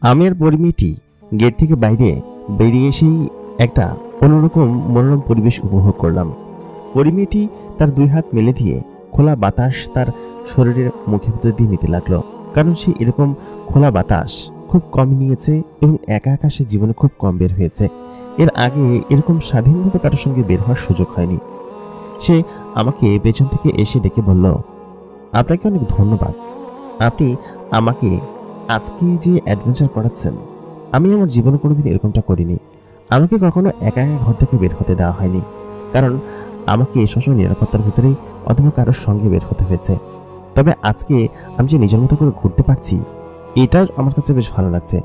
আমি আর পরিমেয়টি গেট থেকে বাইরে বেরিয়ে এসেই একটা অন্যরকম মনোরম পরিবেশ উপভোগ করলাম। পরিমেয়টি তার দুই হাত মেলে দিয়ে খোলা বাতাস তার শরীরের মুখের ভিতর দিয়ে নিতে লাগলো, কারণ সে এরকম খোলা বাতাস খুব কম নিয়েছে এবং একা একা সে জীবনে খুব কম বের হয়েছে। এর আগে এরকম স্বাধীনভাবে কারোর সঙ্গে বের হওয়ার সুযোগ হয়নি। সে আমাকে পেছন থেকে এসে ডেকে বলল, আপনাকে অনেক ধন্যবাদ। আপনি আমাকে আজকে যে অ্যাডভেঞ্চার করাচ্ছেন, আমি আমার জীবনে কোনোদিন এরকমটা করিনি। আমাকে কখনো একা একা ঘর থেকে বের হতে দেওয়া হয়নি, কারণ আমাকে সবসময় নিরাপত্তার ভিতরেই অথবা কারোর সঙ্গে বের হতে হয়েছে। তবে আজকে আমি যে নিজের মতো করে ঘুরতে পারছি, এটা আমার কাছে বেশ ভালো লাগছে।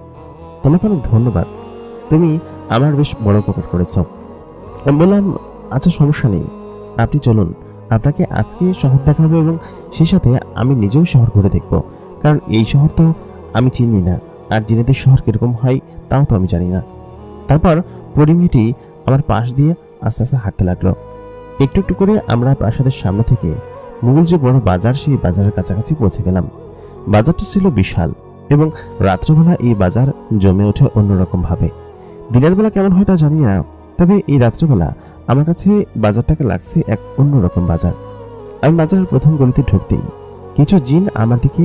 তোমাকে অনেক ধন্যবাদ, তুমি আমার বেশ বড় উপকার করেছ। আমি বললাম, আচ্ছা সমস্যা নেই, আপনি চলুন, আপনাকে আজকে শহর দেখাবো এবং সেই সাথে আমি নিজেও শহর ঘুরে দেখব, কারণ এই শহর তো আমি চিনি না, আর জেনেদের শহর কিরকম হয় তাও তো আমি জানি না। তারপর পরিমেয়টি আমার পাশ দিয়ে আস্তে আস্তে হাঁটতে লাগলো। একটু একটু করে আমরা প্রাসাদের সামনে থেকে মুঘল যে বড় বাজার, সেই বাজারের কাছাকাছি পৌঁছে গেলাম। বাজারটা ছিল বিশাল এবং রাত্রেবেলা এই বাজার জমে ওঠে অন্যরকম ভাবে। দিনের বেলা কেমন হয় তা জানি না, তবে এই রাত্রেবেলা আমার কাছে বাজারটাকে লাগছে এক অন্যরকম বাজার। আমি বাজারের প্রথম গলিতে ঢুকতেই কিছু জিন আমার দিকে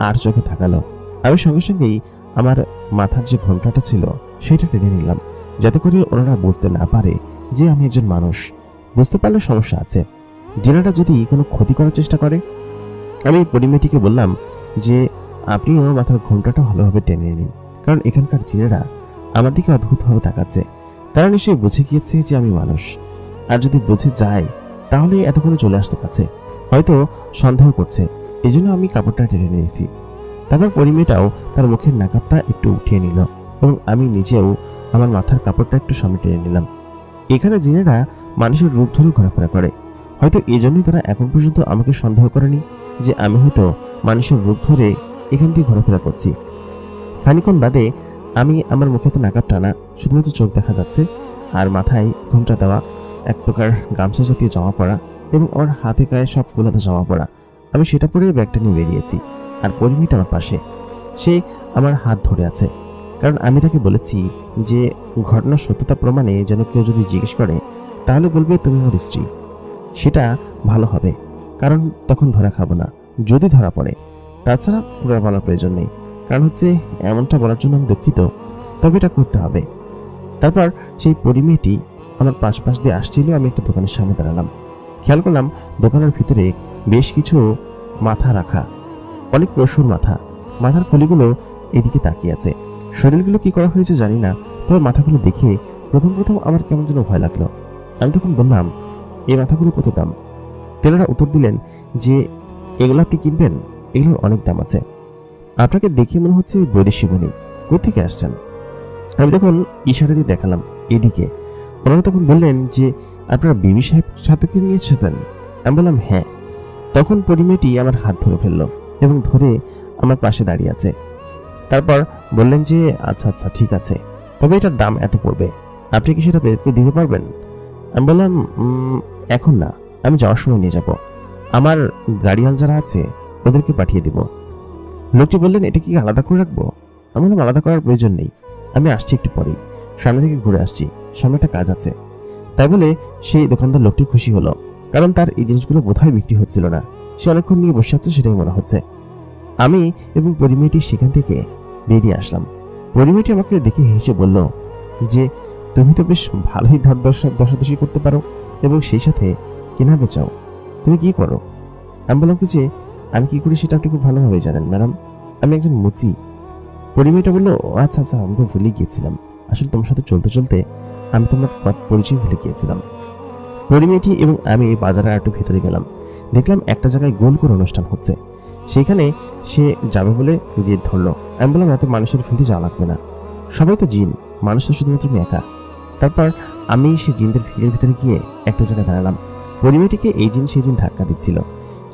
আর চোখে তাকালো। আমি সঙ্গে সঙ্গেই আমার মাথার যে ঘোমটাটা ছিল সেটা টেনে নিলাম, যাতে করে ওনারা বুঝতে না পারে যে আমি একজন মানুষ। বুঝতে পারলে সমস্যা আছে, জিনেরা যদি কোনো ক্ষতি করার চেষ্টা করে। আমি পরিমেয়টিকে বললাম যে আপনিও মাথার ঘোমটাটা ভালোভাবে টেনে নিন, কারণ এখানকার জিনেরা আমার দিকে অদ্ভুতভাবে তাকাচ্ছে। তারা নিশ্চয়ই বুঝে গিয়েছে যে আমি মানুষ, আর যদি বুঝে যায় তাহলে এতক্ষণে চলে আসতে পারছে, হয়তো সন্দেহ করছে। এই জন্য আমি কাপড়টা টেনে নিয়েছি। তারপর পরিমেয়টাও তার মুখের নাকাবটা একটু উঠিয়ে নিল এবং আমি নিজেও আমার মাথার কাপড়টা একটু সামনে টেনে নিলাম। এখানে জিনেরা মানুষের রূপ ধরে ঘোরাফেরা করে, হয়তো এই জন্যই তারা এখন পর্যন্ত আমাকে সন্দেহ করেনি যে আমি হয়তো মানুষের রূপ ধরে এখান দিয়ে ঘোরাফেরা করছি। খানিক্ষণ বাদে আমি আমার মুখে তো নাকাব টানা, শুধুমাত্র চোখ দেখা যাচ্ছে, আর মাথায় ঘোমটা দেওয়া এক প্রকার গামছা জাতীয় জামা পরা এবং আমার হাতে গায়ে সব গোলাতে জামা পরা। আমি সেটা পরে ব্যাগটা নিয়ে বেরিয়েছি, আর পরিমেয়টা আমার পাশে। সে আমার হাত ধরে আছে, কারণ আমি তাকে বলেছি যে ঘটনার সত্যতা প্রমাণে যেন কেউ যদি জিজ্ঞেস করে তাহলে বলবে তুমি আমার স্ত্রী। সেটা ভালো হবে, কারণ তখন ধরা খাবো না যদি ধরা পড়ে। তাছাড়া পুরো বলার প্রয়োজন নেই, কারণ হচ্ছে এমনটা বলার জন্য আমি দুঃখিত, তবে এটা করতে হবে। তারপর সেই পরিমেয়টি আমার পাশ দিয়ে আসছিল। আমি একটা দোকানের সামনে দাঁড়ালাম, খেয়াল করলাম দোকানের ভিতরে বেশ কিছু মাথা রাখা, অনেক পশুর মাথা। মাথার খুলিগুলো এদিকে তাকিয়ে আছে। শরীরগুলো কি করা হয়েছে জানি না, তবে মাথাগুলো দেখে প্রথম আমার কেমন যেন ভয় লাগলো। আমি তখন বললাম, এই মাথাগুলো কত দাম? তেনারা উত্তর দিলেন যে এগুলো আপনি কিনবেন, এগুলোর অনেক দাম আছে। আপনাকে দেখে মনে হচ্ছে বৈদেশিক বণিক, কোথেকে আসছেন? আমি তখন ইশারা দিয়ে দেখালাম এদিকে। ওনারা তখন বললেন যে আপনারা বিবি সাহেব সাথে করে নিয়ে এসেছেন? আমি বললাম হ্যাঁ। তখন পরিমেয়টি আমার হাত ধরে ফেললো এবং ধরে আমার পাশে দাঁড়িয়ে আছে। তারপর বললেন যে আচ্ছা আচ্ছা ঠিক আছে, তবে এটার দাম এত পড়বে, আপনি কি সেটা বের করে দিতে পারবেন? আমি বললাম এখন না, আমি যাওয়ার সময় নিয়ে যাব, আমার গাড়িওয়াল যারা আছে ওদেরকে পাঠিয়ে দিব। লোকটি বললেন, এটা কি আলাদা করে রাখবো? আমি বললাম আলাদা করার প্রয়োজন নেই, আমি আসছি একটু পরেই, সামনে থেকে ঘুরে আসছি, সামনে একটা কাজ আছে। তাই বলে সেই দোকানদার লোকটি খুশি হলো, কারণ তার এই জিনিসগুলো বোধহয় বিক্রি হচ্ছিল না, সে অনেকক্ষণ নিয়ে বসে আছে সেটাই মনে হচ্ছে। আমি এবং পরিমেয়টি সেখান থেকে বেরিয়ে আসলাম। পরিমেয়টি আমাকে দেখে হেসে বলল যে তুমি তো বেশ ভালোই দশাদশি করতে পারো এবং সেই সাথে কেনা বেচাও, তুমি কি করো? আমি বললাম কি যে আমি কি করি সেটা আপনি খুব ভালোভাবে জানেন ম্যাডাম, আমি একজন মুচি। পরিমেয়টা বললো, আচ্ছা আচ্ছা, আমি তো ভুলে গিয়েছিলাম, আসলে তোমার সাথে চলতে চলতে আমি তোমার পরিচয় ভুলে গিয়েছিলাম। পরিমেয়টি এবং আমি বাজারের একটু ভেতরে গেলাম, দেখলাম একটা জায়গায় গোল করে অনুষ্ঠান হচ্ছে, সেখানে সে যাবে বলে জেদ ধরলো। আমি বললাম এত মানুষের ভিড়ে যাওয়া লাগবে না, সবাই তো জিন, মানুষ তো শুধুমাত্র আমি একা। তারপর আমি সে জিনদের ভিড়ের ভিতরে গিয়ে একটা জায়গায় দাঁড়ালাম। পরিমেয়টিকে এই জিন সেই জিন ধাক্কা দিচ্ছিল।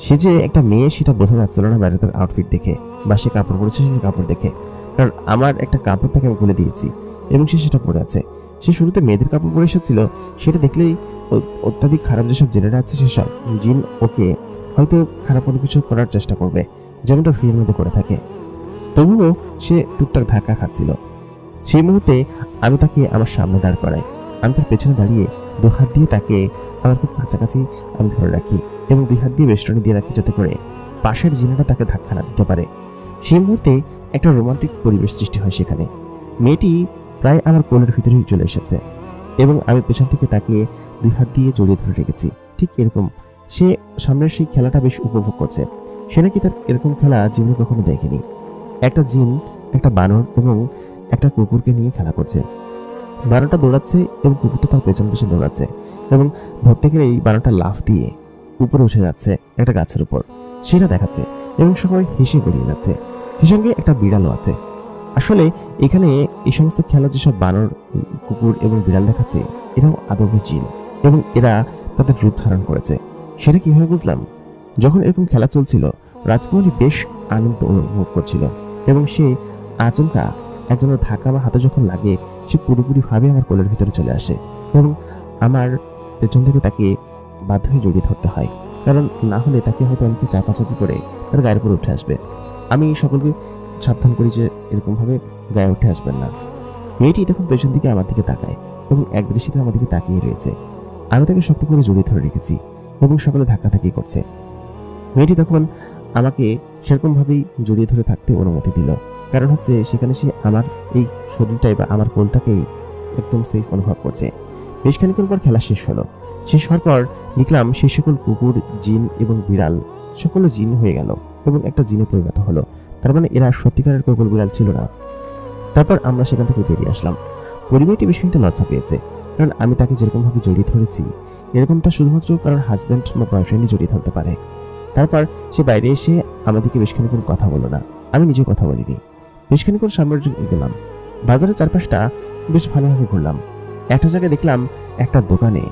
সে যে একটা মেয়ে সেটা বোঝা যাচ্ছিল না বাইরে তার আউটফিট দেখে, বা সে কাপড় পরেছে সে কাপড় দেখে, কারণ আমার একটা কাপড় তাকে আমি খুলে দিয়েছি এবং সে সেটা পরে আছে। সে শুরুতে মেয়েদের কাপড় পরে এসেছিল, সেটা দেখলেই অত্যাধিক খারাপ যেসব জেনেরা আছে সেসব জিন ওকে হয়তো খারাপ কোনো কিছু করার চেষ্টা করবে, যেমনটা ভিড়ের মধ্যে করে থাকে। তবুও সে টুকটাক ধাক্কা খাচ্ছিল। সেই মুহূর্তে আমি তাকে আমার সামনে দাঁড় করাই। আমি তার পেছনে দাঁড়িয়ে 2 হাত দিয়ে তাকে আমার খুব কাছাকাছি আমি ধরে রাখি এবং 2 হাত দিয়ে বেষ্টনী দিয়ে রাখি, যাতে করে পাশের জিনাটা তাকে ধাক্কা না দিতে পারে। সেই মুহূর্তে একটা রোমান্টিক পরিবেশ সৃষ্টি হয় সেখানে। মেয়েটি প্রায় আমার কোলের ভিতরেই চলে এসেছে এবং আমি পেছন থেকে তাকে 2 হাত দিয়ে জড়িয়ে ধরে রেখেছি। ঠিক এরকম সে সামনের সেই খেলাটা বেশ উপভোগ করছে। সে নাকি তার এরকম খেলা জীবনে কখনো দেখেনি। একটা জিন, একটা বানর এবং একটা কুকুরকে নিয়ে খেলা করছে। বানরটা দৌড়াচ্ছে এবং কুকুরটা তার পেছন পেছন দৌড়াচ্ছে এবং ধরতে গেলে এই বানরটা লাফ দিয়ে উপরে উঠে যাচ্ছে একটা গাছের উপর, সেটা দেখাচ্ছে এবং সবাই হেসে বেরিয়ে যাচ্ছে। সেই সঙ্গে একটা বিড়ালও আছে। আসলে এখানে এই সমস্ত খেলা যেসব বানর, কুকুর এবং বিড়াল দেখাচ্ছে, এরাও আদতে জিন এবং এরা তাদের রূপ ধারণ করেছে। সেটা কিভাবে বুঝলাম? যখন এরকম খেলা চলছিল, রাজকুমারী বেশ আনন্দ অনুভব করছিল এবং সে আচমকা একজনের ধাক্কা আমার হাতে যখন লাগে, সে পুরোপুরিভাবে আমার কোলের ভিতরে চলে আসে এবং আমার পেছন থেকে তাকে বাধ্য হয়ে জড়িয়ে ধরতে হয়, কারণ না হলে তাকে হয়তো অনেকে চাপাচাপি করে তার গায়ের উপরে উঠে আসবে। আমি সকলকে সাবধান করি যে এরকমভাবে গায়ে উঠে আসবেন না। মেয়েটি তখন পেছন দিকে আমার দিকে তাকায় এবং এক দৃষ্টিতে আমার দিকে তাকিয়ে রয়েছে। আমি তাকে শক্ত করে জড়িয়ে ধরে রেখেছি এবং সকলে ধাক্কাধাক্কি করছে। মেয়েটি তখন আমাকে সেরকমভাবেই জড়িয়ে ধরে থাকতে অনুমতি দিল, কারণ হচ্ছে সেখানে সে আমার এই শরীরটাই বা আমার কোলটাকেই একদম সেফ অনুভব করছে। বেশ খানিক্ষণ পর খেলা শেষ হলো। শেষ হওয়ার পর দেখলাম সেই সকল কুকুর, জিন এবং বিড়াল সকলে জিন হয়ে গেল এবং একটা জিনে পরিণত হলো। তার মানে এরা সত্যিকারের কুকুর বিড়াল ছিল না। তারপর আমরা সেখান থেকে বেরিয়ে আসলাম। পরিবারটি বেশ খানিকটা লজ্জা পেয়েছে, কারণ আমি তাকে যেরকমভাবে জড়িয়ে ধরেছি, এরকমটা শুধুমাত্র কারণ হাজব্যান্ড বা বয়ফ্রেন্ডই জড়িয়ে ধরতে পারে। তারপর সে বাইরে এসে আমাদেরকে বেশ খানিক্ষণ কথা বলল না। আমি নিজে কথা বলিনি। বেশ খানিক্ষণ সামনের জন্য এগোলাম। বাজারের চারপাশটা বেশ ভালোভাবে ঘুরলাম। একটা জায়গায় দেখলাম একটা দোকানে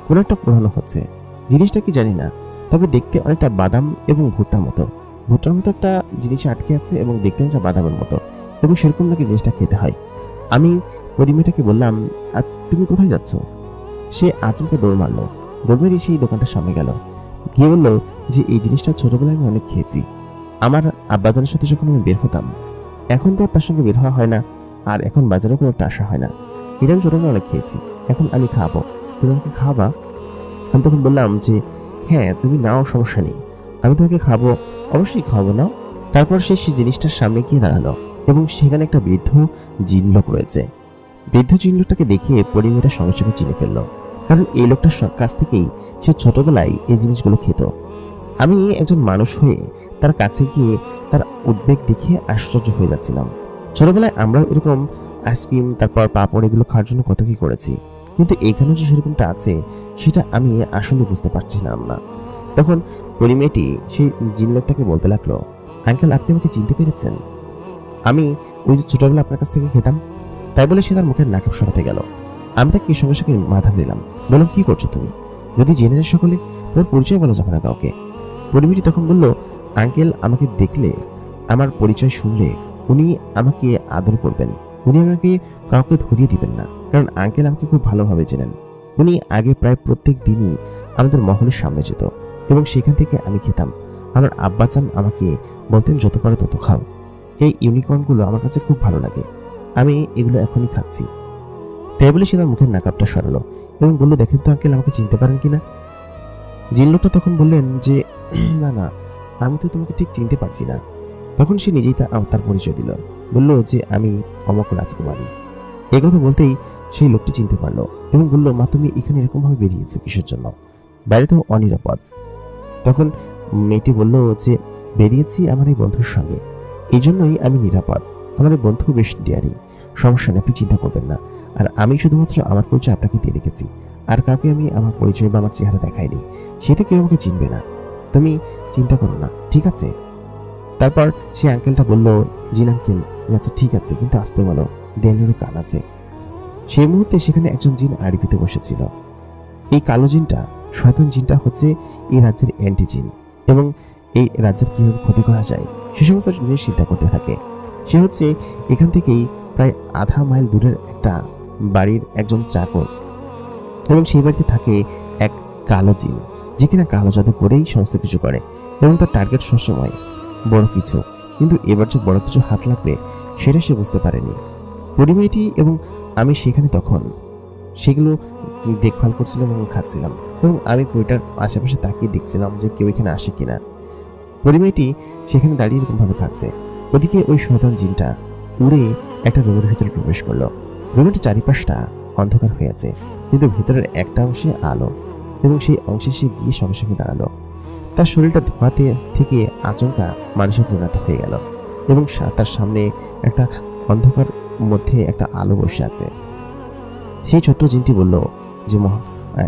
কোনো একটা পোড়ানো হচ্ছে। জিনিসটা কি জানি না, তবে দেখতে অনেকটা বাদাম এবং ভুট্টার মতো। ভুট্টার মতো একটা জিনিস আটকে আছে এবং দেখতে অনেকটা বাদামের মতো, এবং সেরকম নাকি জিনিসটা খেতে হয়। আমি পরিমেটাকে বললাম, আর তুমি কোথায় যাচ্ছ? সে আচমকা দৌড় মারলো। দৌড় মেরে সেই দোকানটার সামনে গেল, গিয়ে বলল যে এই জিনিসটা ছোটবেলায় আমি অনেক খেয়েছি। আমার আব্বাজানের সাথে যখন আমি বের হতাম, এখন তো আর তার সঙ্গে বের হওয়া হয় না, আর এখন বাজারেও কোনো একটা আসা হয় না। এটা আমি ছোটবেলায় অনেক খেয়েছি, এখন আমি খাবো, তুমি আমাকে খাওয়াবা? আমি তখন বললাম যে হ্যাঁ, তুমি নাও, সমস্যা নেই, আমি তোমাকে খাবো, অবশ্যই খাওয়াবো, নাও। তারপর সে সেই জিনিসটার সামনে গিয়ে দাঁড়ালো এবং সেখানে একটা বৃদ্ধ জিন লোক রয়েছে। বৃদ্ধ জিন লোকটাকে দেখে পরিমেটা সঙ্গে সঙ্গে চিনে ফেললো, কারণ এই লোকটার কাছ থেকেই সে ছোটবেলায় এই জিনিসগুলো খেত। আমি একজন মানুষ হয়ে তার কাছে গিয়ে তার উদ্বেগ দেখে আশ্চর্য হয়ে যাচ্ছিলাম। ছোটবেলায় আমরাও এরকম আইসক্রিম, তারপর পাপড়, এগুলো খাওয়ার জন্য কত কি করেছি, কিন্তু এখানে যে সেরকমটা আছে সেটা আমি আসলে বুঝতে পারছিলাম না। তখন পরিমেটি সেই জিন লোকটাকে বলতে লাগলো, আঙ্কেল, আপনি আমাকে চিনতে পেরেছেন? আমি ওই যে ছোটবেলা আপনার কাছ থেকে খেতাম। তাই বলে সে তার মুখের নাকাব সরাতে গেল। আমি তাকে সঙ্গে সঙ্গে মাথা দিলাম, বললাম, কি করছো তুমি? যদি জেনে যায় সকলে, তোমার পরিচয় বলা যাবে না কাউকে। পরিমেটি তখন বলল, আঙ্কেল, আমাকে দেখলে, আমার পরিচয় শুনলে উনি আমাকে আদর করবেন, উনি আমাকে কাউকে ধরিয়ে দিবেন না, কারণ আঙ্কেল আমাকে খুব ভালোভাবে চেনেন। উনি আগে প্রায় প্রত্যেক দিনই আমাদের মহলের সামনে যেত এবং সেখান থেকে আমি খেতাম। আমার আব্বাজান আমাকে বলতেন, যত পারো তত খাও। এই ইউনিকর্নগুলো আমার কাছে খুব ভালো লাগে, আমি এগুলো এখনই খাচ্ছি। তাই বলে সে তার মুখের নাকাবটা সরালো এবং বলল, দেখেন তো আঙ্কেল, আমাকে চিনতে পারেন কিনা? জিন লোকটা তখন বললেন যে না না, আমি তো তোমাকে ঠিক চিনতে পারছি না। তখন সে নিজেই তার পরিচয় দিল, বলল যে আমি অমক রাজকুমারী। এই কথা বলতেই সেই লোকটি চিনতে পারলো এবং বলল, মা, তুমি এখানে এরকম ভাবে বেরিয়েছো কিসের জন্য? বাইরে তো অনিরাপদ। তখন মেয়েটি বলল যে বেরিয়েছি আমার এই বন্ধুর সঙ্গে, এই জন্যই আমি নিরাপদ। আমার এই বন্ধু বেশ ডিয়ারি, সমস্যা নেই, আপনি চিন্তা করবেন না। আর আমি শুধুমাত্র আমার পরিচয় আপনাকে দিয়ে রেখেছি, আর কাউকে আমি আমার পরিচয় বা আমার চেহারা দেখাইনি, সেটা কেউ আমাকে চিনবে না, তুমি চিন্তা করো না, ঠিক আছে? তারপর সে আঙ্কেলটা বলল, জিন আঙ্কেল, আচ্ছা ঠিক আছে, কিন্তু আসতে বলো, দেয়ালেরও কান আছে। সেই মুহূর্তে সেখানে একজন জিন আড়িপিতে বসেছিল। এই কালো জিনটা, শয়তান জিনটা হচ্ছে এই রাজ্যের অ্যান্টি জিন এবং এই রাজ্যের কিভাবে ক্ষতি করা যায় সে সমস্ত জিনিস চিন্তা করতে থাকে। সে হচ্ছে এখান থেকেই প্রায় আধা মাইল দূরের একটা বাড়ির একজন চাকর, এবং সেই বাড়িতে থাকে এক কালো জিন, যে কিনা কালো জাদু করেই সমস্ত কিছু করে এবং তার টার্গেট সবসময় বড় কিছু, কিন্তু এবার যে বড় কিছু হাত লাগবে সেটা সে বুঝতে পারেনি। পরিমেয়টি এবং আমি সেখানে তখন সেগুলো দেখভাল করছিলাম এবং খাচ্ছিলাম, এবং আমি কুড়িটার আশেপাশে তাকিয়ে দেখছিলাম যে কেউ এখানে আসে কিনা। পরিমেয়টি সেখানে দাঁড়িয়ে এরকম ভাবে খাচ্ছে। ওদিকে ওই শয়তান জিনটা উড়ে একটা রুমের ভিতরে প্রবেশ করলো। রুমের চারিপাশটা অন্ধকার হয়ে আছে, কিন্তু ভেতরের একটা অংশে আলো, এবং সেই অংশে সে গিয়ে সঙ্গে সঙ্গে দাঁড়ালো। তার শরীরটা ধোঁয়াতে থেকে আচমকা মানুষে পরিণত হয়ে গেল, এবং তার সামনে একটা অন্ধকার মধ্যে একটা আলো বসে আছে। সেই ছোট্ট জিনটি বলল যে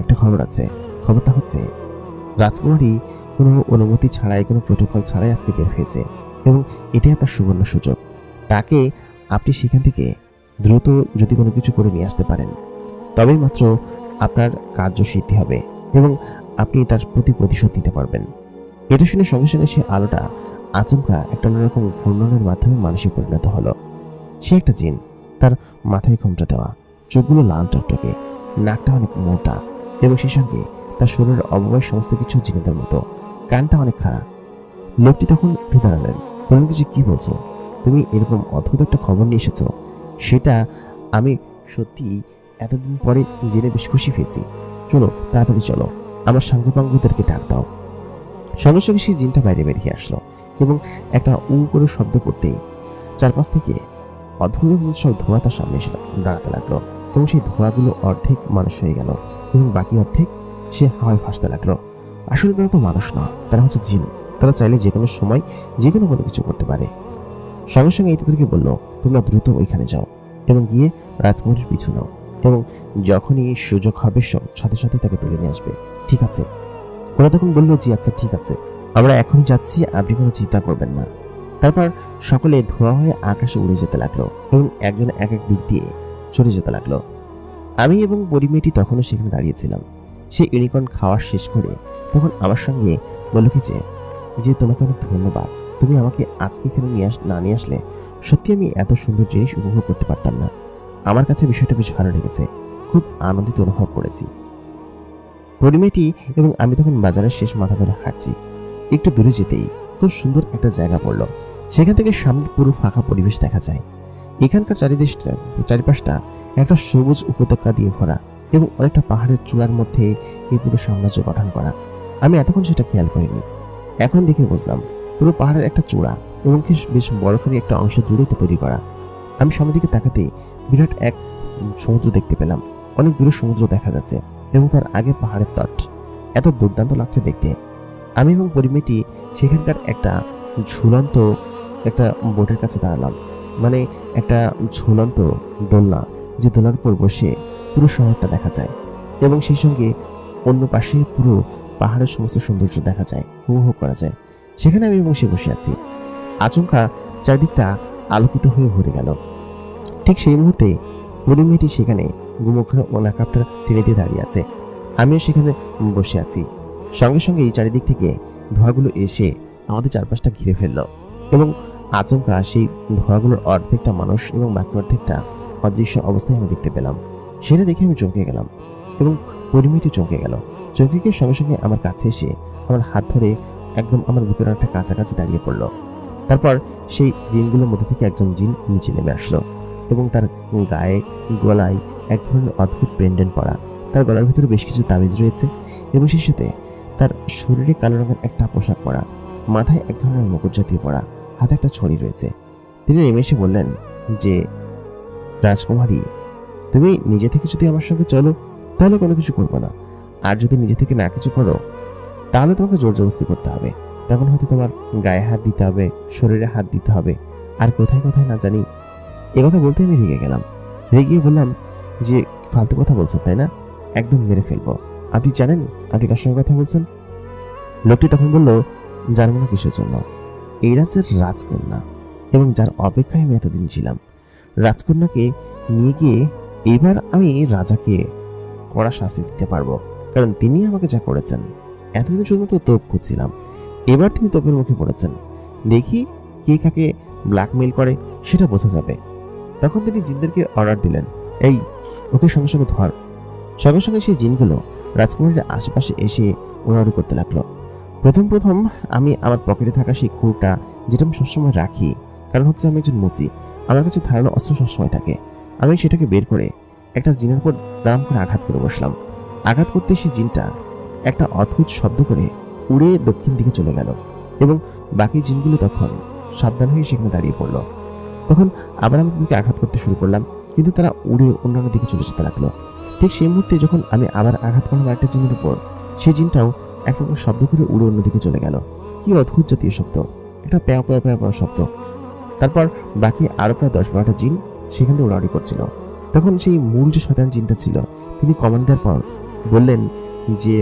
একটা খবর আছে। খবরটা হচ্ছে রাজকুমারী কোনো অনুমতি ছাড়াই, কোনো প্রোটোকল ছাড়াই আজকে বের হয়েছে, এবং এটাই আপনার সুবর্ণ সুযোগ। তাকে আপনি সেখান থেকে দ্রুত যদি কোনো কিছু করে নিয়ে আসতে পারেন, তবেই মাত্র আপনার কার্য সিদ্ধি হবে এবং আপনি তার প্রতি প্রতিশোধ নিতে পারবেন। এটা শুনে সঙ্গে সঙ্গে সে আলোটা আচমকা একটা অন্যরকম ঘূর্ণনের মাধ্যমে মানুষে পরিণত হলো। সে একটা জিন, তার মাথায় ঘোমটা দেওয়া, চোখগুলো লাল টকটকে, নাকটা অনেক মোটা, এবং সেই সঙ্গে তার শরীরের অবয়ব সমস্ত কিছু জিনেদের মতো, কানটা অনেক খাড়া। লোকটি তখন উঠে দাঁড়ালেন, বললেন যে কি বলছো, তুমি এরকম অদ্ভুত একটা খবর নিয়ে এসেছো, সেটা আমি সত্যি এতদিন পরে জেনে বেশ খুশি হয়েছি। চলো তাড়াতাড়ি চলো, আমার সাঙ্গপাঙ্গদেরকে ডাক দাও। সঙ্গে সঙ্গে সেই জিনটা বাইরে বেরিয়ে আসলো, এবং একটা করে শব্দ করতেই চারপাশ থেকে অদ্ভুত সব ধোঁয়া তার সামনে এসে দাঁড়াতে লাগলো, এবং সেই ধোঁয়াগুলো অর্ধেক মানুষ হয়ে গেল এবং বাকি অর্ধেক সে হাওয়ায় ভাসতে লাগলো। আসলে তারা তো মানুষ না, তারা হচ্ছে জিন। তারা চাইলে যে কোনো সময় যে কোনো কিছু করতে পারে। সঙ্গে সঙ্গে এই তাদেরকে বললো, তোমরা দ্রুত ওইখানে যাও এবং গিয়ে রাজকুমারীর পিছু নাও, এবং যখনই সুযোগ হবে সাথে সাথে তাকে তুলে নিয়ে আসবে, ঠিক আছে? ওরা তখন বললো, জি আচ্ছা ঠিক আছে, আমরা এখনই যাচ্ছি, আপনি কোনো চিন্তা করবেন না। তারপর সকলে ধোঁয়া হয়ে আকাশে উড়ে যেতে লাগলো, এবং একজন এক এক দিক দিয়ে চলে যেতে লাগলো। আমি এবং পরিমেয়টি তখনও সেখানে দাঁড়িয়েছিলাম। সে ইউনিকর্ন খাওয়া শেষ করে তখন আমার সঙ্গে বলল কি যে তোমাকে অনেক ধন্যবাদ, তুমি আমাকে আজকে এখানে না নিয়ে আসলে সত্যি আমি এত সুন্দর জিনিস উপভোগ করতে পারতাম না। আমার কাছে বিষয়টা বেশ ভালো লেগেছে, খুব আনন্দিত অনুভব করেছি। পরিমেয়টি এবং আমি তখন বাজারের শেষ মাথা ধরে হাঁটছি। একটু দূরে যেতেই খুব সুন্দর একটা জায়গা পড়ল। সেখান থেকে সামনে পুরো ফাঁকা পরিবেশ দেখা যায়। এখানকার চারিপাশটা একটা সবুজ উপত্যকা দিয়ে ভরা, এবং অনেকটা পাহাড়ের চূড়ার মধ্যে এই পুরো সাম্রাজ্য গঠন করা। আমি এতক্ষণ সেটা খেয়াল করিনি, এখন দেখে বুঝলাম পুরো পাহাড়ের একটা চূড়া এবং বেশ বড়খানি একটা অংশ জুড়ে এটা তৈরি করা। আমি সামনের দিকে তাকাতে বিরাট এক সমুদ্র দেখতে পেলাম। অনেক দূরে সমুদ্র দেখা যাচ্ছে, এবং তার আগে পাহাড়ের তট। এত দুর্দান্ত লাগছে দেখতে। আমি এবং পরিমেয়টি সেখানকার একটা ঝুলন্ত একটা বোটের কাছে দাঁড়ালাম, মানে একটা ঝুলন্ত দোলনা, যে দোলনার উপর বসে পুরো শহরটা দেখা যায়, এবং সেই সঙ্গে অন্য পাশে পুরো পাহাড়ের সমস্ত সৌন্দর্য দেখা যায়, উপভোগ করা যায়। সেখানে আমি বসে আছি। আচমকা চারদিকটা আলোকিত হয়ে ভরে গেল। ঠিক সেই মুহূর্তে পরিমেয়টি সেখানে গুমোখের ওনাকাপটা টেনে দিয়ে দাঁড়িয়ে আছে, আমিও সেখানে বসে আছি। সঙ্গে সঙ্গে এই চারিদিক থেকে ধোঁয়াগুলো এসে আমাদের চারপাশটা ঘিরে ফেললো, এবং আচমকা সেই ধোঁয়াগুলোর অর্ধেকটা মানুষ এবং বাকি অর্ধেকটা অদৃশ্য অবস্থায় আমি দেখতে পেলাম। সেটা দেখে আমি চমকে গেলাম, এবং পরিমেয়টি চমকে গেল। চমকে গিয়ে সঙ্গে সঙ্গে আমার কাছে এসে আমার হাত ধরে একদম আমার বুকের একটা কাছাকাছি দাঁড়িয়ে পড়লো। তারপর সেই জিনগুলোর মধ্যে থেকে একজন জিন নিচে নেমে আসলো, এবং তার গায়ে গলায় এক ধরনের অদ্ভুত পেন্ডেন্ট পরা, তার গলার ভিতরে বেশ কিছু তাবিজ রয়েছে, এবং সেই সাথে তার শরীরে কালো রঙের একটা পোশাক পরা, মাথায় এক ধরনের মুকুট জাতীয় পরা, হাতে একটা ছড়ি রয়েছে। তিনি নেমে এসে বললেন যে, রাজকুমারী, তুমি নিজে থেকে যদি আমার সঙ্গে চলো তাহলে কোনো কিছু করবো না, আর যদি নিজে থেকে না কিছু করো তাহলে তোমাকে জোর জবরদস্তি করতে হবে। তখন হয়তো তোমার গায়ে হাত দিতে হবে, শরীরে হাত দিতে হবে, আর কোথায় কোথায় না জানি। কথা বলতে আমি রেগে গেলাম। রেগে বললাম যে, ফালতু কথা বলছেন তাই না, একদম মেরে ফেলবো। আপনি জানেন আপনি কার সঙ্গে কথা বলছেন? লোকটি তখন বলল, জানবো না কিসের জন্য, এই রাজ্যের রাজকন্যা, এবং যার অপেক্ষায় আমি এতদিন ছিলাম। রাজকন্যাকে নিয়ে গিয়ে এবার আমি রাজাকে কড়া শাস্তি দিতে পারবো, কারণ তিনি আমাকে যা করেছেন। এতদিন শুধুমাত্র তোপ খুঁজছিলাম, এবার তিনি তোপের মুখে পড়েছেন। দেখি কে কাকে ব্ল্যাকমেইল করে সেটা বোঝা যাবে। তখন তিনি জিনদেরকে অর্ডার দিলেন, এই ওকে সঙ্গে সঙ্গে ধর। সঙ্গে সঙ্গে সেই জিনগুলো রাজকুমারীর আশেপাশে এসে উড়াউড়ি করতে লাগলো। প্রথম প্রথম আমি আমার পকেটে থাকা সেই খুঁড়টা, যেটা আমি সবসময় রাখি, কারণ হচ্ছে আমি একজন মুচি, আমার কাছে ধারালো অস্ত্র সবসময় থাকে, আমি সেটাকে বের করে একটা জিনের উপর দাঁড়াম করে আঘাত করে বসলাম। আঘাত করতে সেই জিনটা একটা অদ্ভুত শব্দ করে উড়ে দক্ষিণ দিকে চলে গেল এবং বাকি জিনগুলো তখন সাবধান হয়ে সেখানে দাঁড়িয়ে পড়লো। তখন আবার আমি তাদেরকে আঘাত করতে শুরু করলাম, কিন্তু তারা উড়ে অন্যান্য দিকে চলে যেতে লাগলো। ঠিক সেই মুহূর্তে যখন আমি আবার আঘাত করলাম একটা জিনের উপর, সেই জিনটাও এক প্রকার শব্দ করে উড়ে অন্যদিকে চলে গেল। কি অদ্ভুত জাতীয় শব্দ, একটা প্যাও প্যাও প্যাও প্যাও শব্দ। তারপর বাকি আরো প্রায় 10-12টা জিন সেখান থেকে উড়াউড়ি করছিল। তখন সেই মূল যে শয়তান জিনটা ছিল, তিনি কমান্ড দেওয়ার পর বললেন যে,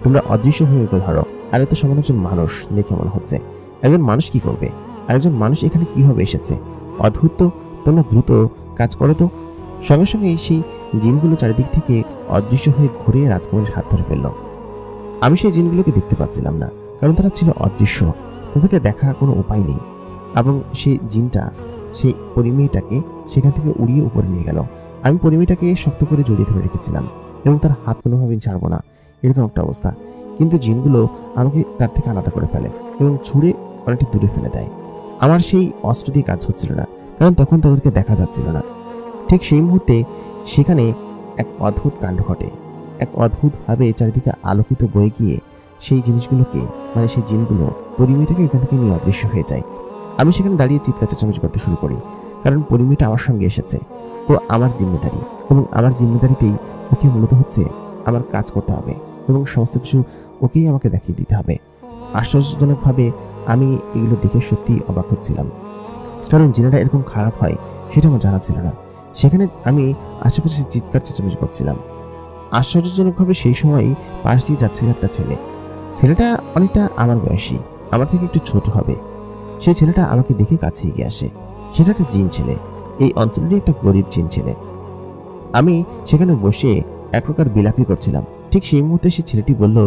তোমরা অদৃশ্য হয়ে ওকে ধরো। আর এত সামান্য একজন মানুষ দেখে মনে হচ্ছে, একজন মানুষ কি করবে, আর একজন মানুষ এখানে কিভাবে এসেছে, অদ্ভুত তো, তোমরা দ্রুত কাজ করো তো। সঙ্গে সঙ্গে সেই জিনগুলো চারিদিক থেকে অদৃশ্য হয়ে ঘুরে রাজকুমারীর হাত ধরে ফেলল। আমি সেই জিনগুলোকে দেখতে পাচ্ছিলাম না, কারণ তারা ছিল অদৃশ্য, তাদেরকে দেখার কোনো উপায় নেই। এবং সেই জিনটা সেই পরিমেয়টাকে সেখান থেকে উড়িয়ে উপরে নিয়ে গেল। আমি পরিমেয়টাকে শক্ত করে জড়িয়ে ধরে রেখেছিলাম এবং তার হাত কোনোভাবেই ছাড়বো না, এরকম একটা অবস্থা। কিন্তু জিনগুলো আমাকে তার থেকে আলাদা করে ফেলে এবং ছুঁড়ে অনেকটা দূরে ফেলে দেয়। আমার সেই অস্ত্র দিয়ে কাজ হচ্ছিল না, কারণ তখন তাদেরকে দেখা যাচ্ছিল না। ঠিক সেই মুহূর্তে সেখানে এক অদ্ভুত কাণ্ড ঘটে। এক অদ্ভুতভাবে চারিদিকে আলোকিত বয়ে গিয়ে সেই জিনিসগুলোকে, মানে সেই জিনগুলো পরিমেয়টাকে এখান থেকে নিয়ে অদৃশ্য হয়ে যায়। আমি সেখানে দাঁড়িয়ে চিৎকার চেঁচামেচি করতে শুরু করি, কারণ পরিমেয়টা আমার সঙ্গে এসেছে, ও আমার জিম্মেদারি, এবং আমার জিম্মেদারিতেই ওকে মূলত হচ্ছে আমার কাজ করতে হবে এবং সমস্ত কিছু ওকেই আমাকে দেখিয়ে দিতে হবে। আশ্চর্যজনকভাবে আমি এগুলো দেখে সত্যি অবাক হচ্ছিলাম, কারণ জিনেরা এরকম খারাপ হয় সেটা আমার জানা ছিল না। সেখানে আমি আশেপাশে চিৎকার চেঁচামেচি করছিলাম। আশ্চর্যজনকভাবে সেই সময় পাশ দিয়ে যাচ্ছিল একটা ছেলে। ছেলেটা অনেকটা আমার বয়সী, আমার থেকে একটু ছোট হবে। সেই ছেলেটা আমাকে দেখে কাছে এগিয়ে আসে। সেটা একটা জিন ছেলে, এই অঞ্চলেরই একটা গরিব জিন ছেলে। আমি সেখানে বসে এক প্রকার বিলাপি করছিলাম। ঠিক সেই মুহূর্তে সেই ছেলেটি বলল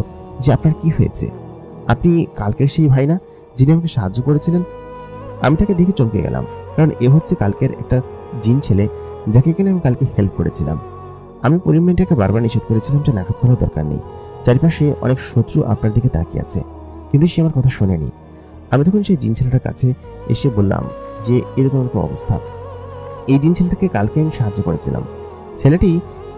যে, আপনার কি হয়েছে? আপনি কালকের সেই ভাই না, যিনি আমাকে সাহায্য করেছিলেন? আমি তাকে দেখে চমকে গেলাম, কারণ এ হচ্ছে কালকের একটা জিন ছেলে, যাকে কিনা আমি কালকে হেল্প করেছিলাম। আমি পরিমেয়টাকে বারবার নিষেধ করেছিলাম যে নাটক করার দরকার নেই, চারিপাশে অনেক শত্রু আপনার দিকে তাকিয়ে আছে, কিন্তু সে আমার কথা শোনেনি। আমি তখন সেই জিন ছেলেটার কাছে এসে বললাম যে এরকম এরকম অবস্থা, এই জিন ছেলেটাকে কালকে আমি সাহায্য করেছিলাম। ছেলেটি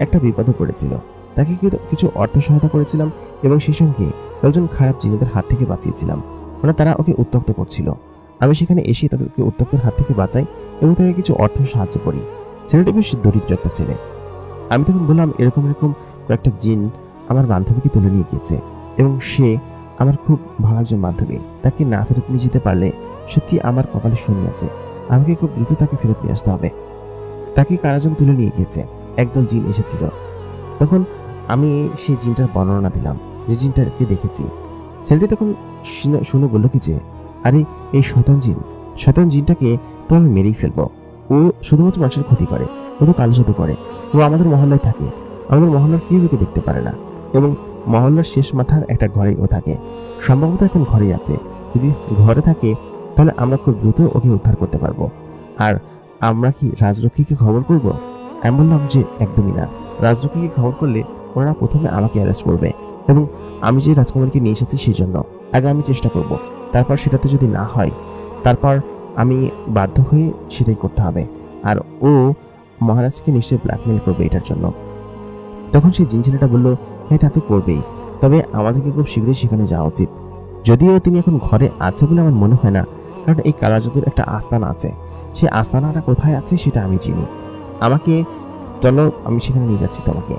একটা বিপদে পড়েছিল, তাকে কিছু অর্থ সহায়তা করেছিলাম এবং সেই সঙ্গে কয়েকজন খারাপ জিনেদের হাত থেকে বাঁচিয়েছিলাম, মানে তারা ওকে উত্ত্যক্ত করছিল। আমি সেখানে এসে তাদেরকে উত্ত্যক্তের হাত থেকে বাঁচাই এবং তাকে কিছু অর্থ সাহায্য করি। ছেলেটি বেশ দরিদ্র একটা ছেলে। আমি তখন বললাম, এরকম এরকম কয়েকটা জিন আমার বান্ধবীকে তুলে নিয়ে গিয়েছে এবং সে আমার খুব ভালো একজন বান্ধবী, তাকে না ফেরত নিয়ে যেতে পারলে সত্যি আমার কপালে শনি আছে, আমাকে খুব দ্রুত তাকে ফেরত নিয়ে আসতে হবে। তাকে কারাজন তুলে নিয়ে গিয়েছে, একদল জিন এসেছিল। তখন আমি সেই জিনটার বর্ণনা দিলাম, যে জিনটাকে দেখেছি। ছেলেটি তখন শুনে বলল কি যে, আরে এই শয়তান জিনটাকে তো আমি মেরেই ফেলবো। ও শুধুমাত্র মানুষের ক্ষতি করে, ও তো কালো জাদু করে, ও আমাদের মহল্লায় থাকে, আমাদের মহল্লার কেউ ওকে দেখতে পারে না, এবং মহল্লার শেষ মাথার একটা ঘরেই ও থাকে। সম্ভবত এখন ঘরেই আছে। যদি ঘরে থাকে তাহলে আমরা খুব দ্রুত ওকে উদ্ধার করতে পারবো। আর আমরা কি রাজরক্ষীকে খবর করব? আমি বললাম যে একদমই না, রাজরক্ষীকে খবর করলে ওনারা প্রথমে আমাকে অ্যারেস্ট করবে, এবং আমি যে রাজকুমারীকে নিয়ে এসেছি সেই জন্য আগে আমি চেষ্টা করব, তারপর সেটাতে যদি না হয় তারপর আমি বাধ্য হয়ে সেটাই করতে হবে। আর ও মহারাজকে নিশ্চয়ই ব্ল্যাকমেল করবে এটার জন্য। তখন সেই জিন ছেলেটা বলল, হ্যাঁ তা তো করবেই, তবে আমাদেরকে খুব শীঘ্রই সেখানে যাওয়া উচিত। যদিও তিনি এখন ঘরে আছে বলে আমার মনে হয় না, কারণ এই কালা জাদুর একটা আস্তানা আছে, সেই আস্তানাটা কোথায় আছে সেটা আমি চিনি। আমাকে চলো, আমি সেখানে নিয়ে যাচ্ছি তোমাকে।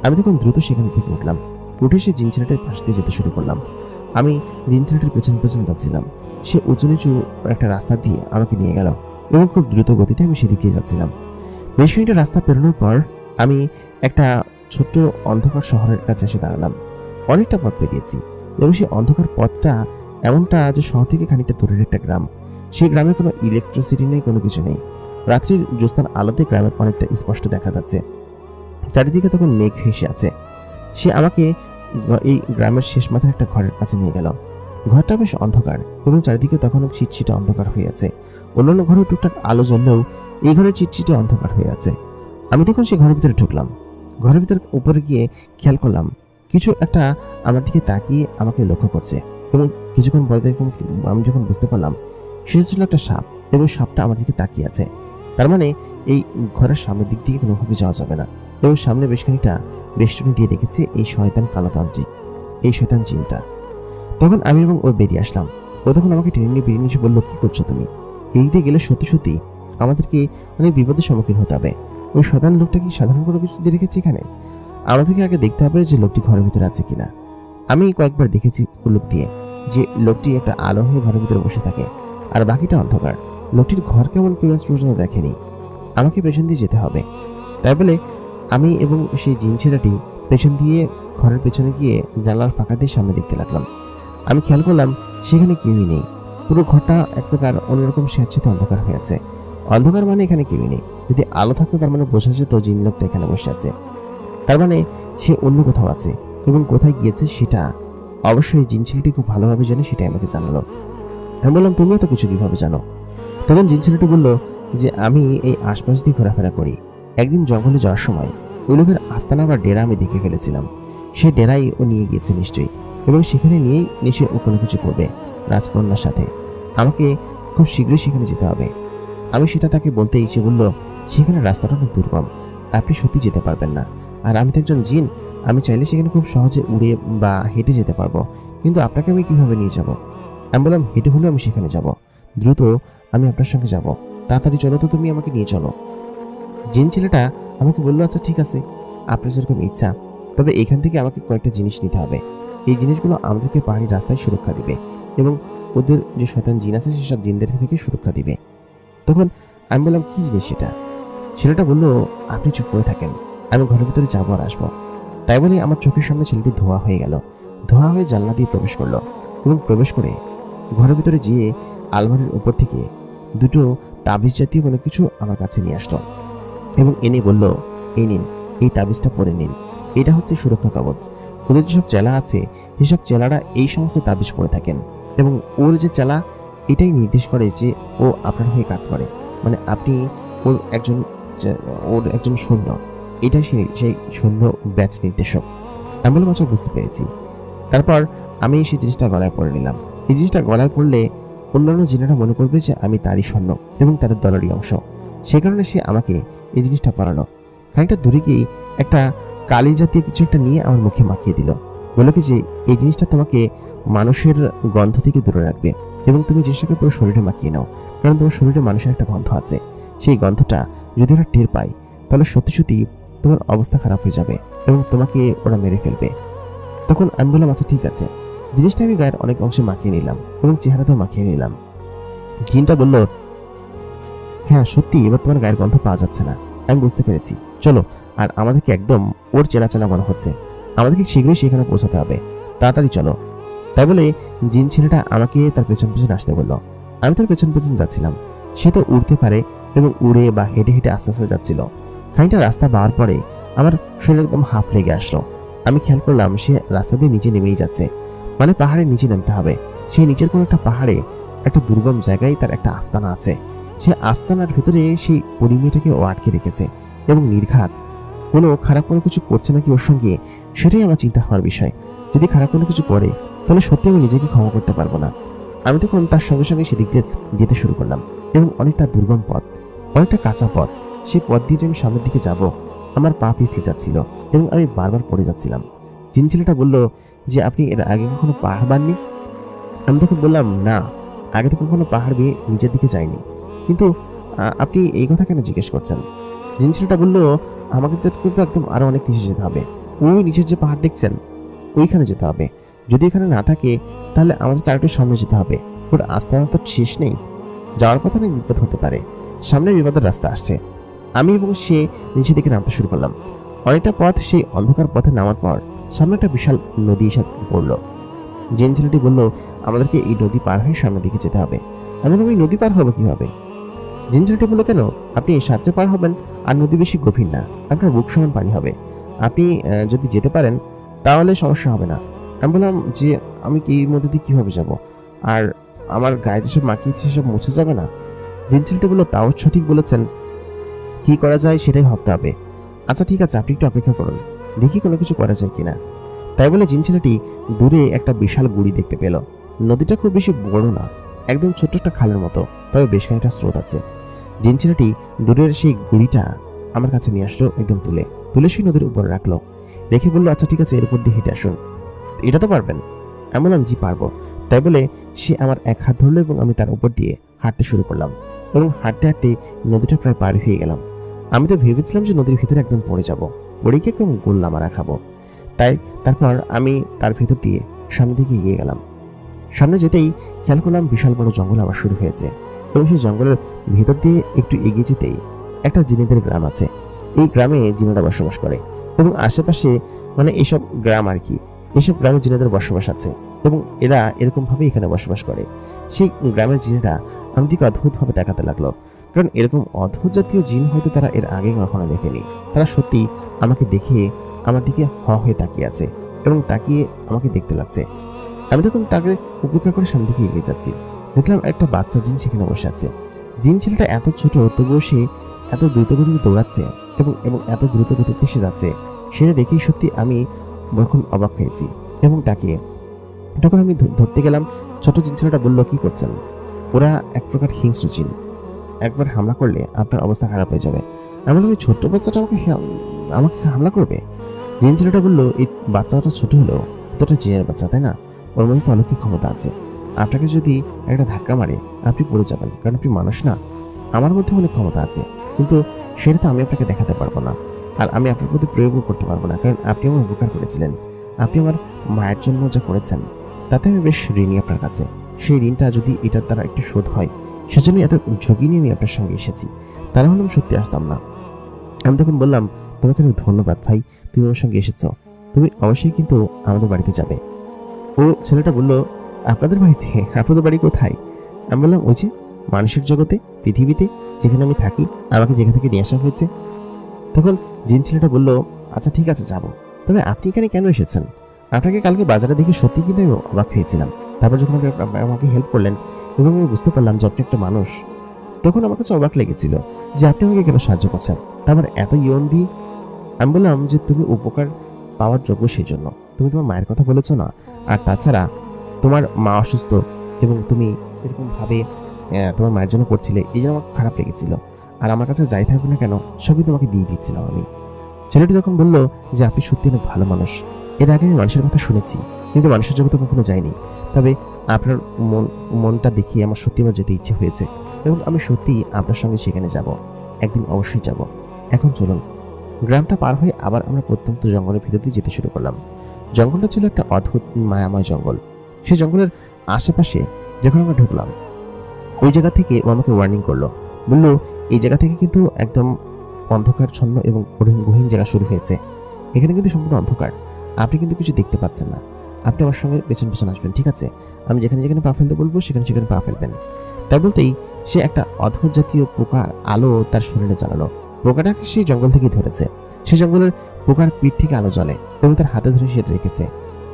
আমি তখন দ্রুত সেখান থেকে উঠলাম, উঠে সে জিন ছেলেটার পাশ দিয়ে যেতে শুরু করলাম। আমি জিন ছেলেটার পেছন পেছন যাচ্ছিলাম। সে উঁচু নিচু একটা রাস্তা দিয়ে আমাকে নিয়ে গেল এবং খুব দ্রুত গতিতে আমি সেদিকে যাচ্ছিলাম। বেশ খানিকটা রাস্তা পেরোনোর পর আমি একটা ছোট্ট অন্ধকার শহরের কাছে এসে দাঁড়ালাম। অনেকটা পথ পেরিয়েছি এবং সেই অন্ধকার পথটা এমনটা যে শহর থেকে খানিকটা দূরের একটা গ্রাম। সেই গ্রামে কোনো ইলেকট্রিসিটি নেই, কোনো কিছু নেই। রাত্রির জ্যোৎস্নার আলোতে গ্রামের অনেকটা স্পষ্ট দেখা যাচ্ছে। চারিদিকে তখন মেঘ ভেসে আছে। সে আমাকে এই গ্রামের শেষ মাথার একটা ঘরের কাছে নিয়ে গেল। ঘরটা বেশ অন্ধকার এবং চারিদিকে তখন চিটচিটে অন্ধকার হয়ে আছে। অন্যান্য ঘরে টুকটাক আলো জ্বললেও এই ঘরে চিটচিটে অন্ধকার হয়ে আছে। আমি তখন সেই ঘরের ভিতরে ঢুকলাম। ঘরের ভিতরে উপরে গিয়ে খেয়াল করলাম কিছু একটা আমার দিকে তাকিয়ে আমাকে লক্ষ্য করছে এবং কিছুক্ষণ পরে আমি যখন বুঝতে পারলাম সেটা ছিল একটা সাপ এবং সাপটা আমার দিকে তাকিয়ে আছে। তার মানে এই ঘরের সামনের দিক থেকে কোনোভাবে যাওয়া যাবে না এবং সামনে বেশ খানিকটা বেষ্টনী দিয়ে রেখেছে এই শয়তান কালোতান্ত্রিক, এই শয়তান জিনটা। তখন আমি এবং ও বেরিয়ে আসলাম। ও তখন আমাকে টেনে নিয়ে বেরিয়ে এসে বললো, কি করছো তুমি? এই দিকে গেলে সত্যি সত্যি আমাদেরকে অনেক বিপদের সম্মুখীন হতে হবে। ওই শয়তান লোকটা কি সাধারণ কোনো কিছু দিয়ে রেখেছে এখানে? আমাদেরকে আগে দেখতে হবে যে লোকটি ঘরের ভিতরে আছে কিনা। আমি কয়েকবার দেখেছি উল্লুক দিয়ে যে লোকটি একটা আলো হয়ে ঘরের ভিতরে বসে থাকে আর বাকিটা অন্ধকার। লোকটির ঘর কেমন কেউ আজ পর্যন্ত দেখেনি। আমাকে পেছন দিয়ে যেতে হবে। তাই বলে আমি এবং সেই জিন ছেলেটি পেছন দিয়ে ঘরের পেছনে গিয়ে জানলার ফাঁকা দিয়ে সামনে দেখতে লাগলাম। আমি খেয়াল করলাম সেখানে কেউই নেই। পুরো ঘরটা এক প্রকার অন্যরকম স্বেচ্ছাতে অন্ধকার হয়ে আছে। অন্ধকার মানে এখানে কেউই নেই। যদি আলো থাকতো তার মানে বোঝা যেত জিন লোকটা এখানে বসে আছে। তার মানে সে অন্য কোথাও আছে এবং কোথায় গিয়েছে সেটা অবশ্যই জিন ছেলেটি খুব ভালোভাবে জানে, সেটাই আমাকে জানালো। আমি বললাম, তুমিও তো কিছু কিভাবে জানো? তখন জিন ছেলেটি বলল যে আমি এই আশপাশ দিয়ে ঘোরাফেরা করি। একদিন জঙ্গলে যাওয়ার সময় ওই লোকের আস্তানা বা ডেরা আমি দেখে ফেলেছিলাম। সে ডেরাই ও নিয়ে গিয়েছে নিশ্চয়ই, এবং সেখানে নিয়েই নিশ্চয়ই ও কোনো কিছু করবে রাজকন্যার সাথে। আমাকে খুব শীঘ্রই সেখানে যেতে হবে। আমি সেটা তাকে বলতেই সে বলল, সেখানে রাস্তাটা অনেক দুর্গম, আপনি সত্যি যেতে পারবেন না। আর আমি তো একজন জিন, আমি চাইলে সেখানে খুব সহজে উড়ে বা হেঁটে যেতে পারবো, কিন্তু আপনাকে আমি কিভাবে নিয়ে যাব? আমি বললাম, হেঁটে হলেও আমি সেখানে যাব, দ্রুত আমি আপনার সঙ্গে যাব, তাড়াতাড়ি চলো তো, তুমি আমাকে নিয়ে চলো। জিন ছেলেটা আমাকে বললো, আচ্ছা ঠিক আছে, আপনার যেরকম ইচ্ছা, তবে এখান থেকে আমাকে কয়েকটা জিনিস নিতে হবে। এই জিনিসগুলো আমাদেরকে পাহাড়ি রাস্তায় সুরক্ষা দিবে এবং ওদের যে শয়তান জিন আছে সেসব জিনদের থেকে সুরক্ষা দিবে। তখন আমি বললাম, কি জিনিস সেটা? ছেলেটা বললো, আপনি চুপ করে থাকেন, আমি ঘরের ভিতরে যাবো আর আসবো। তাই বলে আমার চোখের সামনে ছেলেটি ধোয়া হয়ে গেল, ধোয়া হয়ে জানলা দিয়ে প্রবেশ করলো এবং প্রবেশ করে ঘরের ভিতরে যেয়ে আলমারির উপর থেকে দুটো তাবিজ জাতীয় কোনো কিছু আমার কাছে নিয়ে আসলো এবং এনে বলল, এই নিন, এই তাবিজটা পরে নিন, এটা হচ্ছে সুরক্ষা কবচ। ওদের যেসব চেলা আছে সেসব চেলারা এই সমস্ত তাবিজ পরে থাকেন এবং ওর যে চেলা এটাই নির্দেশ করে যে ও আপনার হয়ে কাজ করে, মানে আপনি ওর একজন সৈন্য, এটাই সেই সৈন্য ব্যাচ নির্দেশক। আমি বললাম, আচ্ছা বুঝতে পেরেছি। তারপর আমি সেই জিনিসটা গলায় পরে নিলাম। এই জিনিসটা গলায় পড়লে অন্যান্য জিনেরা মনে করবে যে আমি তারই সৈন্য এবং তাদের দলেরই অংশ। সে কারণে সে আমাকে এই জিনিসটা পরালো। খানিকটা দূরে গিয়ে একটা কালি জাতীয় কিছু একটা নিয়ে আমার মুখে মাখিয়ে দিল। বলল কি যে এই জিনিসটা তোমাকে মানুষের গন্ধ থেকে দূরে রাখবে এবং তুমি জিনিসটাকে পুরো শরীরে মাখিয়ে নাও, কারণ তোমার শরীরে মানুষের একটা গন্ধ আছে। সেই গন্ধটা যদি ওরা টের পায় তাহলে সত্যি সত্যি তোমার অবস্থা খারাপ হয়ে যাবে এবং তোমাকে ওরা মেরে ফেলবে। তখন আমি বললাম, আচ্ছা ঠিক আছে। জিনিসটা আমি গায়ের অনেক অংশে মাখিয়ে নিলাম এবং চেহারাতেও মাখিয়ে নিলাম। জিনটা বলল, হ্যাঁ সত্যি, এবার তোমার গায়ের গন্ধ পাওয়া যাচ্ছে না, আমি বুঝতে পেরেছি, চলো। আর আমাদেরকে একদম ওর চেনা চেনা মনে হচ্ছে, আমাদেরকে শীঘ্রই সেখানে পৌঁছাতে হবে, তাড়াতাড়ি চলো। তাই বলে জিন ছেলেটা আমাকে তার পেছন পেছন আসতে বলল। আমি তার পেছন পেছন যাচ্ছিলাম। সে তো উড়তে পারে এবং উড়ে বা হেঁটে হেঁটে আস্তে আস্তে যাচ্ছিল। খানিকটা রাস্তা পাওয়ার পরে আমার শরীর একদম হাঁপ লেগে আসলো। আমি খেয়াল করলাম সে রাস্তা দিয়ে নিচে নেমেই যাচ্ছে, মানে পাহাড়ের নিচে নামতে হবে। সেই নিচের কোনো একটা পাহাড়ে একটা দুর্গম জায়গায় তার একটা আস্তানা আছে। সে আস্তানার ভিতরে সেই পরিমেয়টাকে ও আটকে রেখেছে এবং নির্ঘাত কোনো খারাপ কোনো কিছু করছে নাকি ওর সঙ্গে, সেটাই আমার চিন্তা হওয়ার বিষয়। যদি খারাপ কোনো কিছু করে তাহলে সত্যি আমি নিজেকে ক্ষমা করতে পারবো না। আমি তখন তার সঙ্গে সঙ্গে সেদিক দিয়ে যেতে শুরু করলাম এবং অনেকটা দুর্গম পথ, অনেকটা কাঁচা পথ। সেই পথ দিয়ে যে আমি সামনের দিকে যাব, আমার পা পিছলে যাচ্ছিল এবং আমি বারবার পড়ে যাচ্ছিলাম। জিন ছেলেটা বলল যে আপনি এর আগে কখনো পাহাড় বাননি? আমি তখন বললাম, না, আগে তো কখনো পাহাড় বেয়ে নিচের দিকে যাইনি, কিন্তু আপনি এই কথা কেন জিজ্ঞেস করছেন? জিন ছেলেটা বলল, আমাকে তো কিন্তু একদম আরো অনেক নিচে যেতে হবে। ওই নিচের যে পাহাড় দেখছেন ওইখানে যেতে হবে। যদি এখানে না থাকে তাহলে আমাদেরকে আরেকটু সামনে যেতে হবে। ওর আস্তানা তো শেষ নেই, যাওয়ার পথে অনেক বিপদ হতে পারে, সামনে বিপদের রাস্তা আসছে। আমি এবং সে নিচের দিকে নামতে শুরু করলাম। অনেকটা পথ সেই অন্ধকার পথে নামার পর সামনে একটা বিশাল নদী এসে পড়লো। জিন ছেলেটি বলল, আমাদেরকে এই নদী পার হয়ে সামনের দিকে যেতে হবে। আমি বললাম, এই নদী পার হবে কিভাবে? জিন ছেলেটি বললো, কেন, আপনি সাঁতরে পার হবেন, আর নদী বেশি গভীর না, আপনার বুক সমান পানি হবে, আপনি যদি যেতে পারেন তাহলে সমস্যা হবে না। আমি বললাম যে আমি কি এর মধ্যে দিয়ে কিভাবে যাব, আর আমার গায়ে যেসব মাখিয়েছে সেসব মুছে যাবে না? জিন ছেলেটি বললো, তাও সঠিক বলেছেন, কি করা যায় সেটাই ভাবতে হবে। আচ্ছা ঠিক আছে, আপনি একটু অপেক্ষা করুন, দেখি কোনো কিছু করা যায় কিনা। তাই বলে জিন ছেলেটি দূরে একটা বিশাল গুড়ি দেখতে পেল। নদীটা খুব বেশি বড় না, একদম ছোট্ট একটা খালের মতো, তবে বেশ খানিকটা স্রোত আছে। জিন ছেলেটি দূরের সেই গুড়িটা আমার কাছে নিয়ে আসলো, একদম তুলে সেই নদীর উপরে রাখলো, রেখে বললো, আচ্ছা ঠিক আছে, এর উপর দিয়ে হেঁটে আসুন। এটা তো পারবেন? আমি বললাম, জি পারবো। তাই বলে সে আমার এক হাত ধরলো এবং আমি তার উপর দিয়ে হাঁটতে শুরু করলাম, এবং হাঁটতে হাঁটতে নদীটা প্রায় পার হয়ে গেলাম। আমি তো ভেবেছিলাম যে নদীর ভিতরে একদম পড়ে যাব, পড়ে গিয়ে একদম গোল্লা মারা খাবো। তারপর আমি তার ভেতর দিয়ে সামনের দিকে এগিয়ে গেলাম। সামনে যেতেই খেয়াল করলাম বিশাল বড় জঙ্গল আবার শুরু হয়েছে, এবং সেই জঙ্গলের ভেতর দিয়ে একটু এগিয়ে যেতেই একটা জিনেদের গ্রাম আছে। এই গ্রামে জিনেরা বসবাস করে, এবং আশেপাশে মানে এইসব গ্রাম আর কি, এইসব গ্রামে জিনেদের বসবাস আছে, এবং এরা এরকম ভাবে এখানে বসবাস করে। সেই গ্রামের জিনেরা আমার দিকে অদ্ভুতভাবে দেখাতে লাগলো, কারণ এরকম অদ্ভুত জাতীয় জিন হয়তো তারা এর আগে কখনো দেখেনি। তারা সত্যি আমাকে দেখে আমার দিকে হয়ে তাকিয়ে আছে, এবং তাকিয়ে আমাকে দেখতে লাগছে। আমি তখন তাকে উপেক্ষা করে সামনে দিকে এগিয়ে যাচ্ছি। দেখলাম একটা বাচ্চা জিন সেখানে বসে আছে। জিন ছেলেটা এত ছোট, তবুও সে এত দ্রুত গতিতে দৌড়াচ্ছে এবং এবং এত দ্রুত গতিতে সে যাচ্ছে, সেটা দেখেই সত্যি আমি এখন অবাক হয়েছি এবং তাকিয়ে। তখন আমি ধরতে গেলাম। ছোট জিন ছেলেটা বলল, কি করছেন? ওরা এক প্রকার হিংস্র জিন, একবার হামলা করলে আপনার অবস্থা খারাপ হয়ে যাবে। আমি বললাম, ওই ছোট্ট বাচ্চাটা আমাকে হামলা করবে? জিন ছেলেটা বললো, এই বাচ্চাটা ছোট হলেও তোটা জিনের বাচ্চা, তাই না? ওর মধ্যে তো অলৌকিক ক্ষমতা আছে। আপনাকে যদি একটা ধাক্কা মারে আপনি পড়ে যাবেন, কারণ আপনি মানুষ না। আমার মধ্যে অনেক ক্ষমতা আছে, কিন্তু সেটা তো আমি আপনাকে দেখাতে পারবো না, আর আমি আপনার প্রতি প্রয়োগও করতে পারবো না, কারণ আপনি আমার উপকার করেছিলেন। আপনি আমার মায়ের জন্য যা করেছেন তাতে আমি বেশ ঋণী আপনার কাছে। সেই ঋণটা যদি এটার দ্বারা একটু শোধ হয়, সেজন্যই এত ঝুঁকি নিয়ে আমি আপনার সঙ্গে এসেছি, তা না হলে আমি সত্যি আসতাম না। আমি তখন বললাম, তোমাকে অনেক ধন্যবাদ ভাই, তুমি আমার সঙ্গে এসেছ। তুমি অবশ্যই কিন্তু আমাদের বাড়িতে যাবে। ও ছেলেটা বলল, আপনাদের বাড়িতে? আপনাদের বাড়ি কোথায়? আমি বললাম, ওই যে মানুষের জগতে, পৃথিবীতে, যেখানে আমি থাকি, আমাকে যেখান থেকে নিয়ে আসা হয়েছে। তখন জিন ছেলেটা বলল, আচ্ছা ঠিক আছে, যাব। তবে আপনি এখানে কেন এসেছেন? আপনাকে কালকে বাজারে দেখে সত্যি কিন্তু আমি অবাক হয়েছিলাম। তারপর যখন আপনি আমাকে হেল্প করলেন এবং আমি বুঝতে পারলাম যে আপনি একটা মানুষ, তখন আমার কাছে অবাক লেগেছিল যে আপনি আমাকে কেন সাহায্য করছেন, তারপর এত ইয়ন দিয়ে। আমি বললাম যে তুমি উপকার পাওয়ার যোগ্য, সেই জন্য তুমি তোমার মায়ের কথা বলেছো না, আর তাছাড়া তোমার মা অসুস্থ এবং তুমি এরকম ভাবে তোমার মায়ের জন্য করছিলে, এই জন্য আমার খারাপ লেগেছিল। আর আমার কাছে যাই থাকবে না কেন সবই তোমাকে দিয়ে দিচ্ছিলাম আমি। ছেলেটি তখন বলল যে আপনি সত্যি অনেক ভালো মানুষ। এর আগে আমি মানুষের কথা শুনেছি, কিন্তু মানুষের জগতে কখনো যাইনি। তবে আপনার মনটা দেখিয়ে আমার সত্যি আমার যেতে ইচ্ছে হয়েছে, এবং আমি সত্যি আপনার সঙ্গে সেখানে যাব, একদিন অবশ্যই যাব। এখন চলুন। গ্রামটা পার হয়ে আবার আমরা প্রত্যন্ত জঙ্গলের ভিতর দিয়ে যেতে শুরু করলাম। জঙ্গলটা ছিল একটা অদ্ভুত মায়াময় জঙ্গল। সেই জঙ্গলের আশেপাশে যখন আমরা ঢুকলাম, ওই জায়গা থেকে ও আমাকে ওয়ার্নিং করলো, বললো, এই জায়গা থেকে কিন্তু একদম অন্ধকারচ্ছন্ন এবং গহীন জায়গা শুরু হয়েছে। এখানে কিন্তু সম্পূর্ণ অন্ধকার, আপনি কিন্তু কিছু দেখতে পাচ্ছেন না। আপনি আমার সঙ্গে পেছন পেছন আসবেন, ঠিক আছে? আমি যেখানে যেখানে পা ফেলতে বলবো সেখানে সেখানে পা ফেলবেন। তাই বলতেই সে একটা অদ্ভুত জাতীয় পোকার আলো তার শরীরে জ্বালালো। পোকাটাকে সেই জঙ্গল থেকে ধরেছে। সেই জঙ্গলের পোকার পিঠ থেকে আলো জ্বলে এবং তার হাতে ধরে সেটা রেখেছে।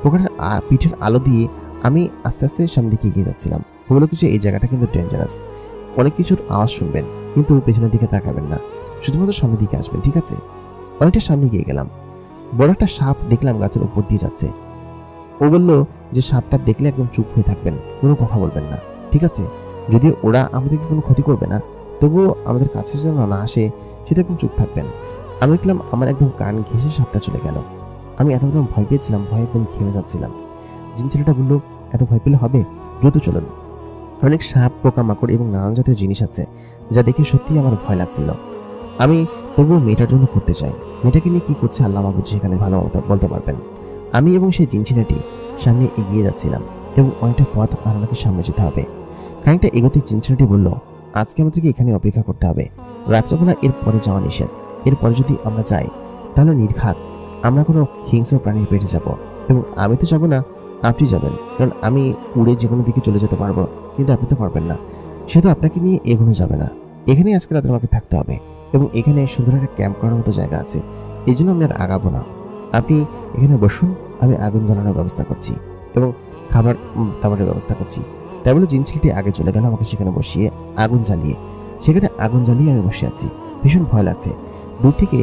পোকাটার পিঠের আলো দিয়ে আমি আস্তে আস্তে সামনের দিকে এগিয়ে যাচ্ছিলাম। বললো কিছু, এই জায়গাটা কিন্তু ডেঞ্জারাস, অনেক কিছুর আওয়াজ শুনবেন, কিন্তু পেছনের দিকে তাকাবেন না, শুধুমাত্র সামনের দিকে আসবেন, ঠিক আছে? অনেকটা সামনে গিয়ে গেলাম। বড় একটা সাপ দেখলাম গাছের উপর দিয়ে যাচ্ছে। ও বলল যে সাপটা দেখলে একদম চুপ হয়ে থাকবেন, কোনো কথা বলবেন না, ঠিক আছে? যদি ওরা আমাদেরকে কোনো ক্ষতি করবে না, তবুও আমাদের কাছে যেন না আসে, সেটা একদম চুপ থাকবেন। আমি দেখলাম আমার একদম কান ঘেঁষে সাপটা চলে গেল। আমি এতক্ষণ ভয় পেয়েছিলাম, ভয়ে একদম ঘেমে যাচ্ছিলাম। জিন ছেলেটা বলল, এত ভয় পেলে হবে, দ্রুত চলুন। অনেক সাপ, পোকামাকড় এবং নানান জাতীয় জিনিস আছে, যা দেখে সত্যিই আমার ভয় লাগছিল। আমি তবুও মেয়েটার জন্য করতে চাই। মেয়েটাকে নিয়ে কি করছে আল্লাহ মাহবুব সেখানে ভালো মতো বলতে পারবেন। আমি এবং সেই জিন ছেলেটি সামনে এগিয়ে যাচ্ছিলাম, এবং অনেকটা পথ আর আমাকে সামনে যেতে হবে। খানিকটা এগোতে জিন ছেলেটি বলল, আজকে আমাদেরকে এখানে অপেক্ষা করতে হবে, রাত্রেবেলা এর পরে যাওয়া নিষেধ। এরপরে যদি আমরা যাই তাহলে নির্ঘাত আমরা কোনো হিংস্র প্রাণীর পেটে যাব, এবং আমি তো যাবো না, আপনি যাবেন, কারণ আমি উড়ে যে কোনো দিকে চলে যেতে পারবো, কিন্তু আপনি তো পারবেন না। সে তো আপনাকে নিয়ে এগোনো যাবে না। এখানেই আজকে রাতে আমাকে থাকতে হবে, এবং এখানে সুন্দর একটা ক্যাম্প করার মতো জায়গা আছে, এই জন্য আমি আর আগাবো না। আপনি এখানে বসুন, আমি আগুন জ্বালানোর ব্যবস্থা করছি এবং খাবার দাবারের ব্যবস্থা করছি। তাই বলে জিন ছেলেটি আগে চলে গেল, আমাকে সেখানে বসিয়ে আগুন জ্বালিয়ে। সেখানে আগুন জ্বালিয়ে আমি বসে আছি। ভীষণ ভয় লাগছে। দূর থেকে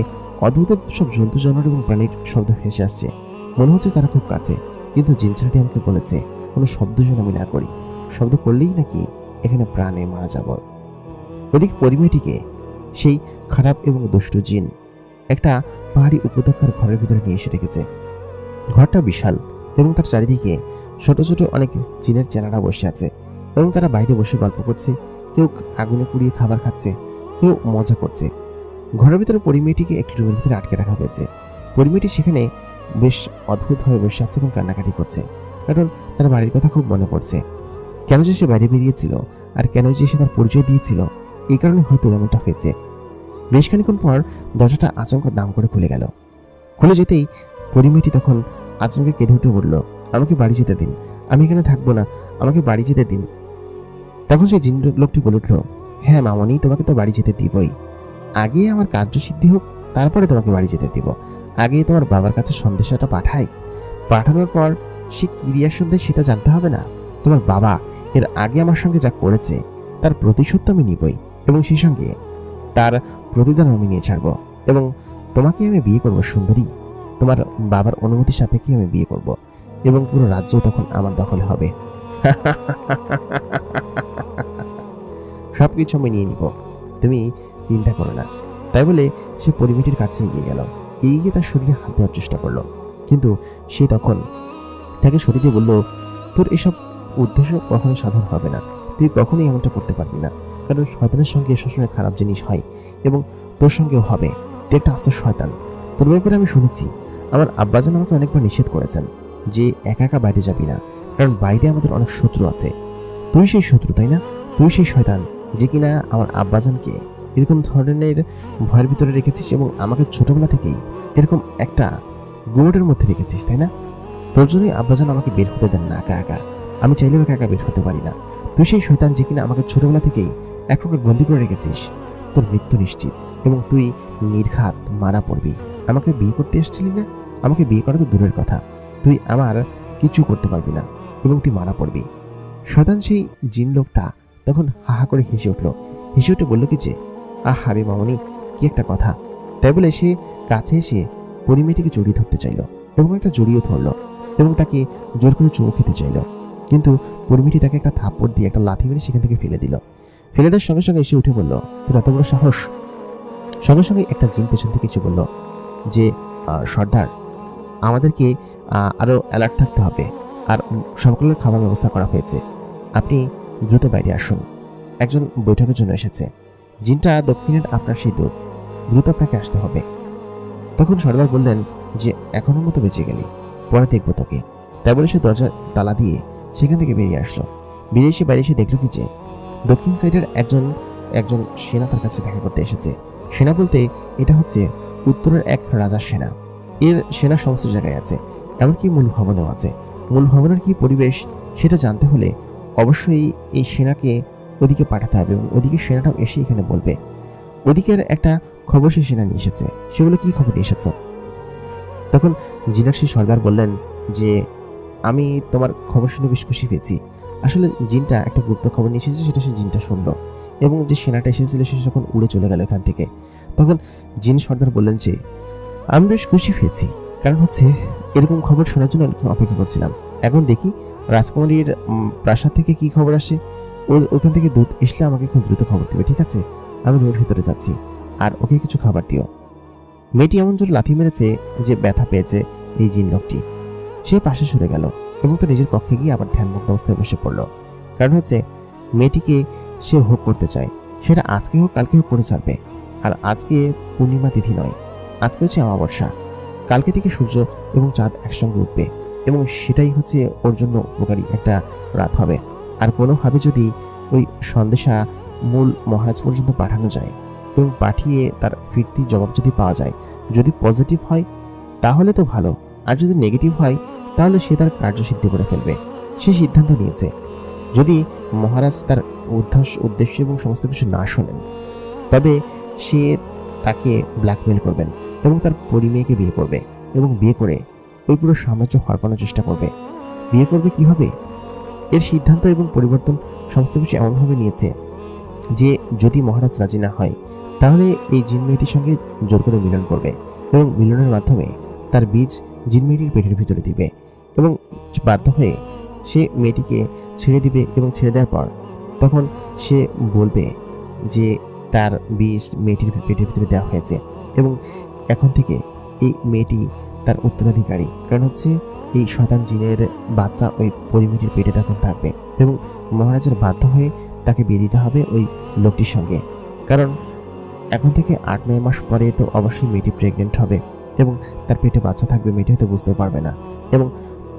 অদ্ভুত সব জন্তু জানোয়ার এবং প্রাণীর শব্দ ভেসে আসছে। মনে হচ্ছে তারা খুব কাছে, কিন্তু জিন ছেলেটি আমাকে বলেছে কোনো শব্দ যেন আমি না করি, শব্দ করলেই নাকি এখানে প্রাণে মারা যাব। ওদিকে পরিমেয়টিকে সেই খারাপ এবং দুষ্ট জিন একটা পাহাড়ি উপত্যকার ঘরের ভিতরে নিয়ে এসে রেখেছে। ঘরটা বিশাল এবং তার চারিদিকে ছোট ছোট অনেক জিনের চেলারা বসে আছে এবং তারা বাইরে বসে গল্প করছে, কেউ আগুনে পুড়িয়ে খাবার খাচ্ছে, কেউ মজা করছে। ঘরের ভিতরে পরিমেয়টিকে একটি রুমের ভিতরে আটকে রাখা হয়েছে। পরিমেয়টি সেখানে বেশ অদ্ভুতভাবে বসে আছে এবং কান্নাকাটি করছে, কারণ তার বাড়ির কথা খুব মনে পড়ছে। কেন যে সে বাইরে বেরিয়েছিল আর কেন যে সে তার পরিচয় দিয়েছিল, এই কারণে হয়তো এমনটা হয়েছে। বেশ খানিক্ষণ পর দরজাটা আচমকা দাম করে খুলে গেল। খুলে যেতেই পরিমেয়টি তখন আচমকা কেঁদে উঠে বলল, আমাকে বাড়ি যেতে দিন, আমি এখানে থাকবো না, আমাকে বাড়ি যেতে দিন। তখন সেই জিন লোকটি বলে উঠল, হ্যাঁ মামনি, তোমাকে তো বাড়ি যেতে দিবই। আগে আমার কার্যসিদ্ধি হোক, তারপরে তোমাকে বাড়ি যেতে দিব। আগে তোমার বাবার কাছে সন্দেশটা পাঠাই, পাঠানোর পর সে কি রিয়াকশন দেয় সেটা জানতে হবে না? তোমার বাবা এর আগে আমার সঙ্গে যা করেছে তার প্রতিশোধ আমি নিবই, এবং সেই সঙ্গে তার প্রতিদান আমি নিয়ে ছাড়বো, এবং তোমাকে আমি বিয়ে করবো সুন্দরী। তোমার বাবার অনুমতি সাপেক্ষে আমি বিয়ে করব, এবং পুরো রাজ্য তখন আমার দখলে হবে। সবকিছু আমি নিয়ে নিব, তুমি চিন্তা করো না। তাই বলে সে পরিমেয়টির কাছে এগিয়ে গেল, এগিয়ে গিয়ে তার শরীরে হাত দেওয়ার চেষ্টা করলো। কিন্তু সে তখন তাকে সরিয়ে দিয়ে বলল, তোর এসব উদ্দেশ্য কখনোই সাধন হবে না, তুই কখনোই এমনটা করতে পারবি না, কারণ শয়তানের সঙ্গে সবসময় খারাপ জিনিস হয় এবং তোর সঙ্গেও হবে। তুই একটা আস্ত শয়তান। তোর ব্যাপারে আমি শুনেছি, আমার আব্বাজান আমাকে অনেকবার নিষেধ করেছেন যে একা একা বাইরে যাবি না, কারণ বাইরে আমাদের অনেক শত্রু আছে। তুই সেই শত্রু, তাই না? তুই সেই শয়তান যে কিনা আমার আব্বাজানকে এরকম ধরনের ভয়ের ভিতরে রেখেছিস এবং আমাকে ছোটবেলা থেকেই এরকম একটা গুমটের মধ্যে রেখেছিস, তাই না? তোর জন্যই আব্বাজান আমাকে বের হতে দেন না একা একা, আমি চাইলেও একা একা বের হতে পারি না। তুই সেই শয়তান যে কিনা আমাকে ছোটবেলা থেকেই এক প্রকার বন্দি করে রেখেছিস। তোর মৃত্যু নিশ্চিত এবং তুই নির্ঘাত মারা পড়বি। আমাকে বিয়ে করতে এসেছিলি না? আমাকে বিয়ে করা তো দূরের কথা, তুই আমার কিছু করতে পারবি না এবং তুই মারা পড়বি। শয়তান সেই জিন লোকটা তখন হাহা করে হেসে উঠল, হেসে উঠে বলল কি যে, আহারে মামনি, কি একটা কথা। তাই বলে সে কাছে এসে পরিমেয়টিকে জড়িয়ে ধরতে চাইল এবং একটা জড়িয়ে ধরল এবং তাকে জোর করে চুমু খেতে চাইল। কিন্তু পরিমেয়টি তাকে একটা থাপ্পড় দিয়ে একটা লাথি মেরে সেখান থেকে ফেলে দিল। ফেলে দেওয়ার সঙ্গে সঙ্গে এসে উঠে বলল, তোর এত বড় সাহস! সঙ্গে সঙ্গে একটা জিন পেছন থেকে এসে বলল যে, সর্দার, আমাদেরকে আরো অ্যালার্ট থাকতে হবে, আর সকলের খাবার ব্যবস্থা করা হয়েছে, আপনি দ্রুত বাইরে আসুন, একজন বৈঠকের জন্য এসেছে। জিনটা দক্ষিণের আপনার সেই দূত, দ্রুত আপনাকে আসতে হবে। তখন সর্দার বললেন যে, এখনের মতো বেঁচে গেলি, পরে দেখবো তোকে। তাই বলে সে দরজা তালা দিয়ে সেখান থেকে বেরিয়ে আসলো। বেরিয়ে এসে বাইরে এসে দেখলো কি যে দক্ষিণ সাইডের একজন সেনা তার কাছে দেখা করতে এসেছে। সেনা বলতে এটা হচ্ছে উত্তরের এক রাজার সেনা। এর সেনা সমস্ত জায়গায় আছে, এমনকি মূল ভবনেও আছে। মূল ভবনের কি পরিবেশ সেটা জানতে হলে অবশ্যই এই সেনাকে ওদিকে পাঠাতে হবে এবং ওদিকে সেনাটাও এসে এখানে বলবে। ওদিকের একটা খবর সে সেনা নিয়ে এসেছে। সে বলে, কি খবর নিয়ে এসেছ? তখন জিনার সেই সর্দার বললেন যে, আমি তোমার খবর শুনে বেশ খুশি পেয়েছি। আসলে জিনটা একটা গুপ্ত খবর নিয়ে এসেছে, সেটা সে জিনটা শুনলো এবং যে সেনাটা এসেছিল সে যখন উড়ে চলে গেল এখান থেকে। তখন জিন সর্দার বললেন যে, আমি বেশ খুশি পেয়েছি, কারণ হচ্ছে এরকম খবর শোনার জন্য অপেক্ষা করছিলাম। এখন দেখি রাজকুমারীর প্রাসাদ থেকে কি খবর আসে। ওখান থেকে দূত এসলে আমাকে খুব দ্রুত খবর দিবে, ঠিক আছে? আমি রুমের ভিতরে যাচ্ছি, আর ওকে কিছু খাবার দিও। মেয়েটি এমন জোরে লাথি মেরেছে যে ব্যথা পেয়েছে এই জিন লোকটি। সে পাশে সরে গেল এবং তার নিজের কক্ষে গিয়ে আবার ধ্যানমগ্ন অবস্থায় বসে পড়ল। কারণ হচ্ছে মেয়েটিকে সে ভোগ করতে চায়, সেটা আজকে হোক কালকে হোক করে ছাড়বে। আর আজকে পূর্ণিমা তিথি নয়, আজকে হচ্ছে অমাবস্যা। কালকে থেকে সূর্য এবং চাঁদ একসঙ্গে উঠবে এবং সেটাই হচ্ছে ওর জন্য উপকারী একটা রাত হবে। আর কোনোভাবে যদি ওই সন্দেশা মূল মহারাজ পর্যন্ত পাঠানো যায় এবং পাঠিয়ে তার ফিরতি জবাব যদি পাওয়া যায়, যদি পজিটিভ হয় তাহলে তো ভালো, আর যদি নেগেটিভ হয় তাহলে সে তার কার্যসিদ্ধি করে ফেলবে। সে সিদ্ধান্ত নিয়েছে, যদি মহারাজ তার উদ্দেশ্য এবং সমস্ত কিছু না শোনেন, তবে সে তাকে ব্ল্যাকমেল করবেন এবং তার পরিমেয়কে বিয়ে করবে এবং বিয়ে করে ওই পুরো সাম্রাজ্য হরপানোর চেষ্টা করবে। বিয়ে করবে কিভাবে? এর সিদ্ধান্ত এবং পরিবর্তন সমস্ত কিছু এমনভাবে নিয়েছে যে যদি মহারাজ রাজি না হয় তাহলে এই জিন মেয়েটির সঙ্গে জোর করে মিলন করবে এবং মিলনের মাধ্যমে তার বীজ জিন মেয়েটির পেটের ভিতরে দিবে এবং বাধ্য হয়ে সে মেয়েটিকে ছেড়ে দিবে এবং ছেড়ে দেওয়ার পর তখন সে বলবে যে তার বিষ মেয়েটির পেটের ভিতরে দেওয়া হয়েছে এবং এখন থেকে এই মেয়েটি তার উত্তরাধিকারী, কারণ হচ্ছে এই শয়তান জিনের বাচ্চা ওই পরিমেটির পেটে তখন থাকবে এবং মহারাজের বাধ্য হয়ে তাকে বিয়ে দিতে হবে ওই লোকটির সঙ্গে, কারণ এখন থেকে 8-9 মাস পরে তো অবশ্যই মেয়েটি প্রেগনেন্ট হবে এবং তার পেটে বাচ্চা থাকবে, মেয়েটি হয়তো বুঝতে পারবে না এবং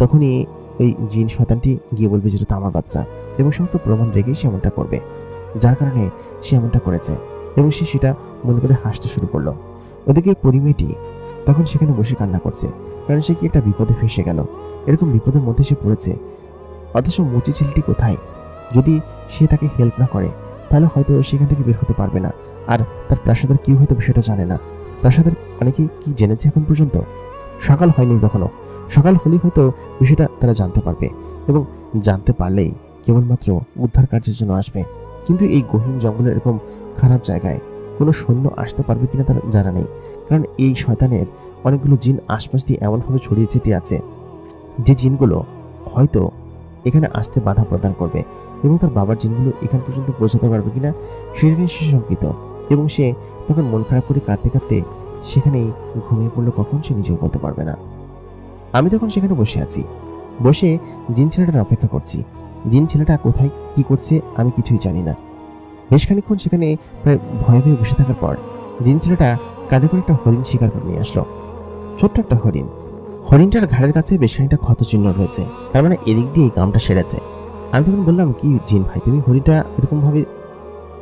তখনই ওই জিন শয়তানটি গিয়ে বলবে যেটা তো আমার বাচ্চা এবং সমস্ত প্রমাণ রেখেই সে এমনটা করবে, যার কারণে সে এমনটা করেছে এবং সে সেটা মনে করে হাসতে শুরু করলো। ওদিকে পরিমেটি তখন সেখানে বসে কান্না করছে, কারণ সে কি একটা বিপদে ফেসে গেল, এরকম বিপদের মধ্যে সে পড়েছে, অথচ মুচি ছেলেটি কোথায়? যদি সে তাকে হেল্প না করে তাহলে হয়তো সেখান থেকে বের হতে পারবে না, আর তার প্রাসাদের কেউ হয়তো বিষয়টা জানে না। প্রাসাদের অনেকে কি জেনেছে এখন পর্যন্ত? সকাল হয়নি তখনও, সকাল হলেই হয়তো বিষয়টা তারা জানতে পারবে এবং জানতে পারলেই কেবলমাত্র উদ্ধার কার্যের জন্য আসবে। কিন্তু এই গহীন জঙ্গলের এরকম খারাপ জায়গায় কোনো সৈন্য আসতে পারবে কিনা তার জানা নেই, কারণ এই শয়তানের অনেকগুলো জিন আশপাশ দিয়ে এমনভাবে ছড়িয়ে ছিটিয়ে আছে যে জিনগুলো হয়তো এখানে আসতে বাধা প্রদান করবে এবং তার বাবার জিনগুলো এখান পর্যন্ত পৌঁছাতে পারবে কিনা সেটা নিয়ে সে শঙ্কিত এবং সে তখন মন খারাপ করে কাঁদতে কাঁদতে সেখানেই ঘুমিয়ে পড়লো। কখন সে নিজেও বলতে পারবে না। আমি তখন সেখানে বসে আছি, বসে জিন ছেলেটার অপেক্ষা করছি। জিন ছেলেটা কোথায় কি করছে আমি কিছুই জানি না। বেশ খানিকক্ষণ সেখানে প্রায় ভয়ে ভয়ে বসে থাকার পর জিন ছেলেটা কাঁধে করে একটা হরিণ শিকার করে নিয়ে আসলো। ছোট্ট একটা হরিণ, হরিণটার ঘাড়ের কাছে বেশ খানিকটা ক্ষত চিহ্ন রয়েছে, তার মানে এদিক দিয়ে এই কামটা সেরেছে। আমি তখন বললাম, কি জিন ভাই তুমি হরিণটা এরকম ভাবে?